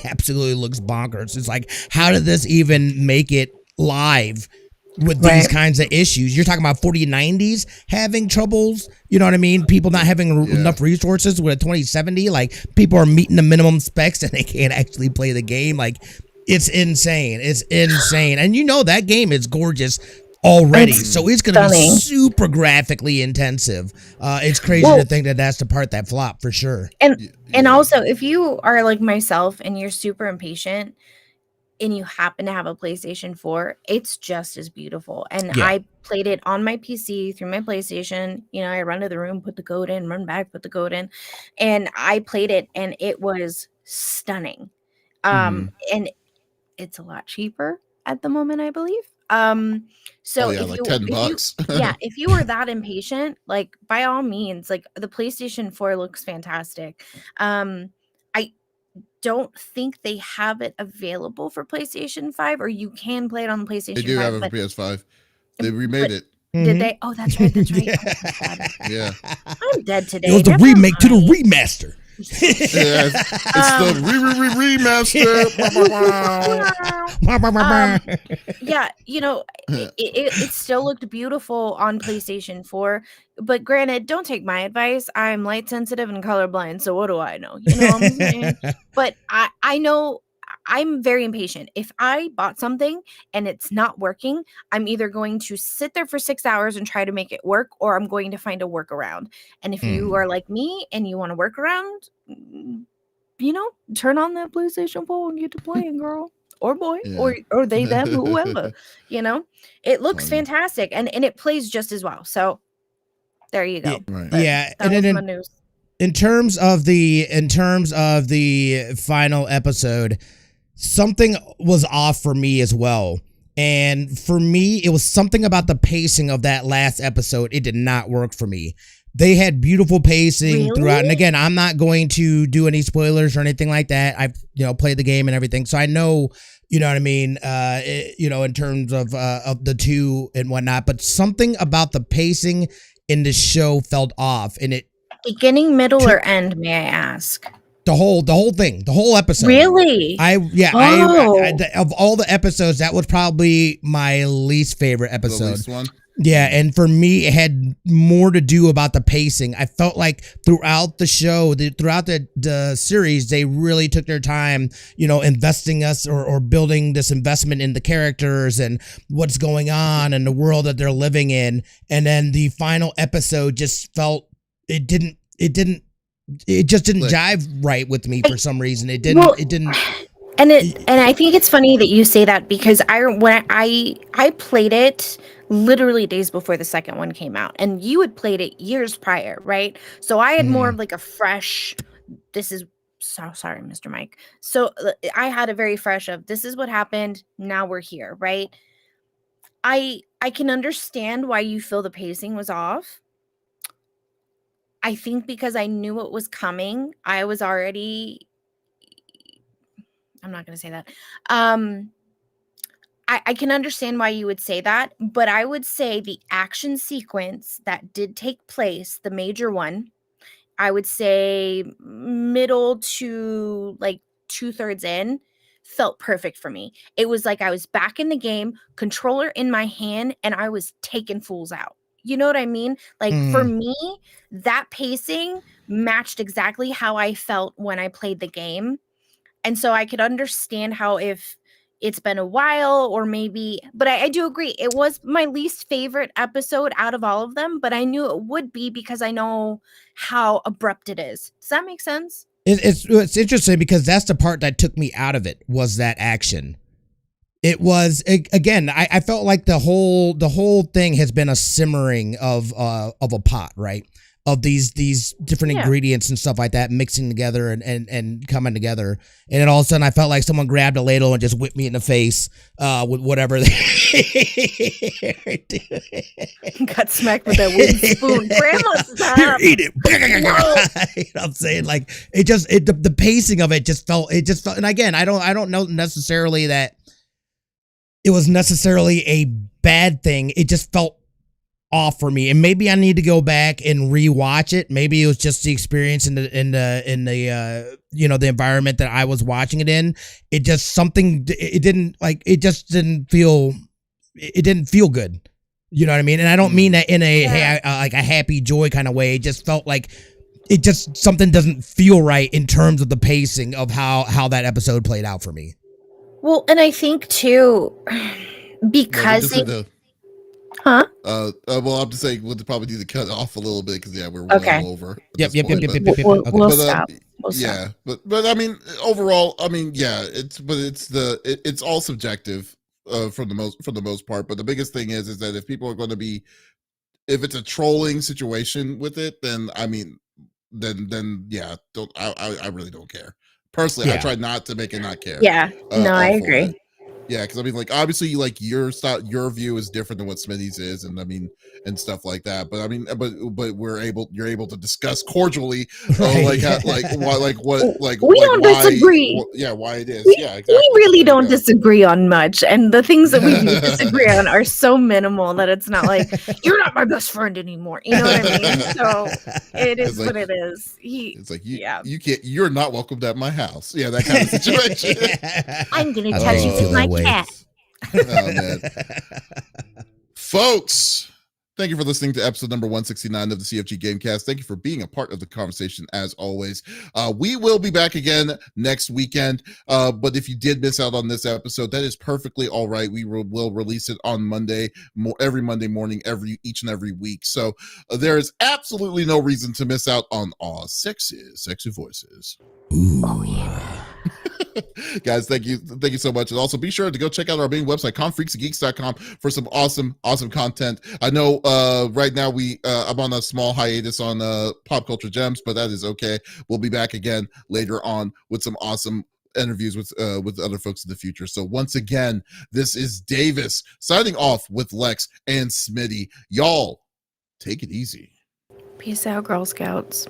absolutely looks bonkers. It's like, how did this even make it live with these kinds of issues? You're talking about 4090s having troubles. You know what I mean? People not having enough resources with a 2070. Like, people are meeting the minimum specs and they can't actually play the game. Like, it's insane. It's insane. And you know that game is gorgeous already. So it's going to be super graphically intensive. It's crazy to think that that's the part that flopped for sure. And also, if you are like myself and you're super impatient and you happen to have a PlayStation 4, it's just as beautiful. And I played it on my PC through my PlayStation. You know, I run to the room, put the code in, run back, put the code in. And I played it and it was stunning. And it's a lot cheaper at the moment, I believe. So if like you, $10. If you were that impatient, like by all means, like the PlayStation 4 looks fantastic. I don't think they have it available for PlayStation 5, or you can play it on the PlayStation 5. They do have it for PS5. They remade it. Did they? Oh, that's right. That's right. Oh, yeah. I'm dead today. It was the remake to the remaster. It's the remaster. Yeah, you know, it still looked beautiful on PlayStation 4, but granted, don't take my advice. I'm light sensitive and colorblind, so what do I know? You know what I'm saying? But I know I'm very impatient. If I bought something and it's not working, I'm either going to sit there for 6 hours and try to make it work, or I'm going to find a workaround. And if you are like me and you want to work around, you know, turn on that PlayStation 4 and get to playing, girl or boy, or they, them, whoever. You know, it looks fantastic and it plays just as well. So there you go. That was my news. In terms of the final episode, something was off for me as well. And for me, it was something about the pacing of that last episode. It did not work for me. They had beautiful pacing throughout. And again, I'm not going to do any spoilers or anything like that. I've, played the game and everything. So I know, you know what I mean? In terms of the two and whatnot, but something about the pacing in the show felt off, and it, beginning, middle, or end, may I ask? The whole thing, the whole episode. Really? Of all the episodes, that was probably my least favorite episode. The least one? Yeah, and for me, it had more to do about the pacing. I felt like throughout the show, throughout the series, they really took their time, investing us or building this investment in the characters and what's going on and the world that they're living in. And then the final episode just felt it just didn't jive right with me for some reason. It didn't. And I think it's funny that you say that, because when I played it literally days before the second one came out, and you had played it years prior, right? So I had more of like a fresh. This is so sorry, Mr. Mike. So I had a very fresh of this is what happened. Now we're here, right? I can understand why you feel the pacing was off. I think because I knew it was coming, I was already. I'm not going to say that. I can understand why you would say that, but I would say the action sequence that did take place, the major one, I would say middle to like 2/3 in, felt perfect for me. It was like I was back in the game, controller in my hand, and I was taking fools out. You know what I mean? Like for me, that pacing matched exactly how I felt when I played the game. And so I could understand how if it's been a while or maybe, but I do agree. It was my least favorite episode out of all of them, but I knew it would be because I know how abrupt it is. Does that make sense? It's interesting because that's the part that took me out of it, was that action. It was, again, I felt like the whole thing has been a simmering of a pot, right? Of these different ingredients and stuff like that mixing together and coming together. And then all of a sudden I felt like someone grabbed a ladle and just whipped me in the face with whatever they got smacked with that wooden spoon. Grandma's here, eat it. You know what I'm saying? Like the pacing of it just felt, and again, I don't know necessarily that it was necessarily a bad thing. It just felt off for me, and maybe I need to go back and rewatch it. Maybe it was just the experience in the the environment that I was watching it in. It just it didn't feel good. You know what I mean? And I don't mean that in a like a happy joy kind of way. It just felt like something doesn't feel right in terms of the pacing of how that episode played out for me. Well, and I think too, because well, I'm just saying we'll probably need to cut off a little bit because we're well over. Yep. We'll stop. But I mean, overall, I mean, it's all subjective for the most part. But the biggest thing is that if people are going to be, if it's a trolling situation with it, then I mean, then I really don't care. Personally, I try not to make it not care. Yeah, no, I agree. Yeah, because I mean, like, obviously, like your your view is different than what Smitty's is, and I mean, and stuff like that. But I mean, but you're able to discuss cordially, we don't disagree. Why it is. We really don't disagree on much, and the things that we do disagree on are so minimal that it's not like you're not my best friend anymore. You know what I mean? So it is what it is. It's like you can't. You're not welcomed at my house. Yeah, that kind of situation. I'm gonna touch you with my cat. Oh, man. Folks, thank you for listening to episode number 169 of the CFG Game Cast. Thank you for being a part of the conversation as always. We will be back again next weekend. But if you did miss out on this episode, that is perfectly all right. We will release it on Monday, every Monday morning, each and every week. So there is absolutely no reason to miss out on our sexy voices. Ooh. Oh yeah. Guys, thank you so much. And also be sure to go check out our main website, confreaksandgeeks.com, for some awesome content. I know right now I'm on a small hiatus on Pop Culture Gems, but that is okay. We'll be back again later on with some awesome interviews with other folks in the future. So once again, this is Davis signing off with Lex and Smitty. Y'all take it easy. Peace out, Girl Scouts.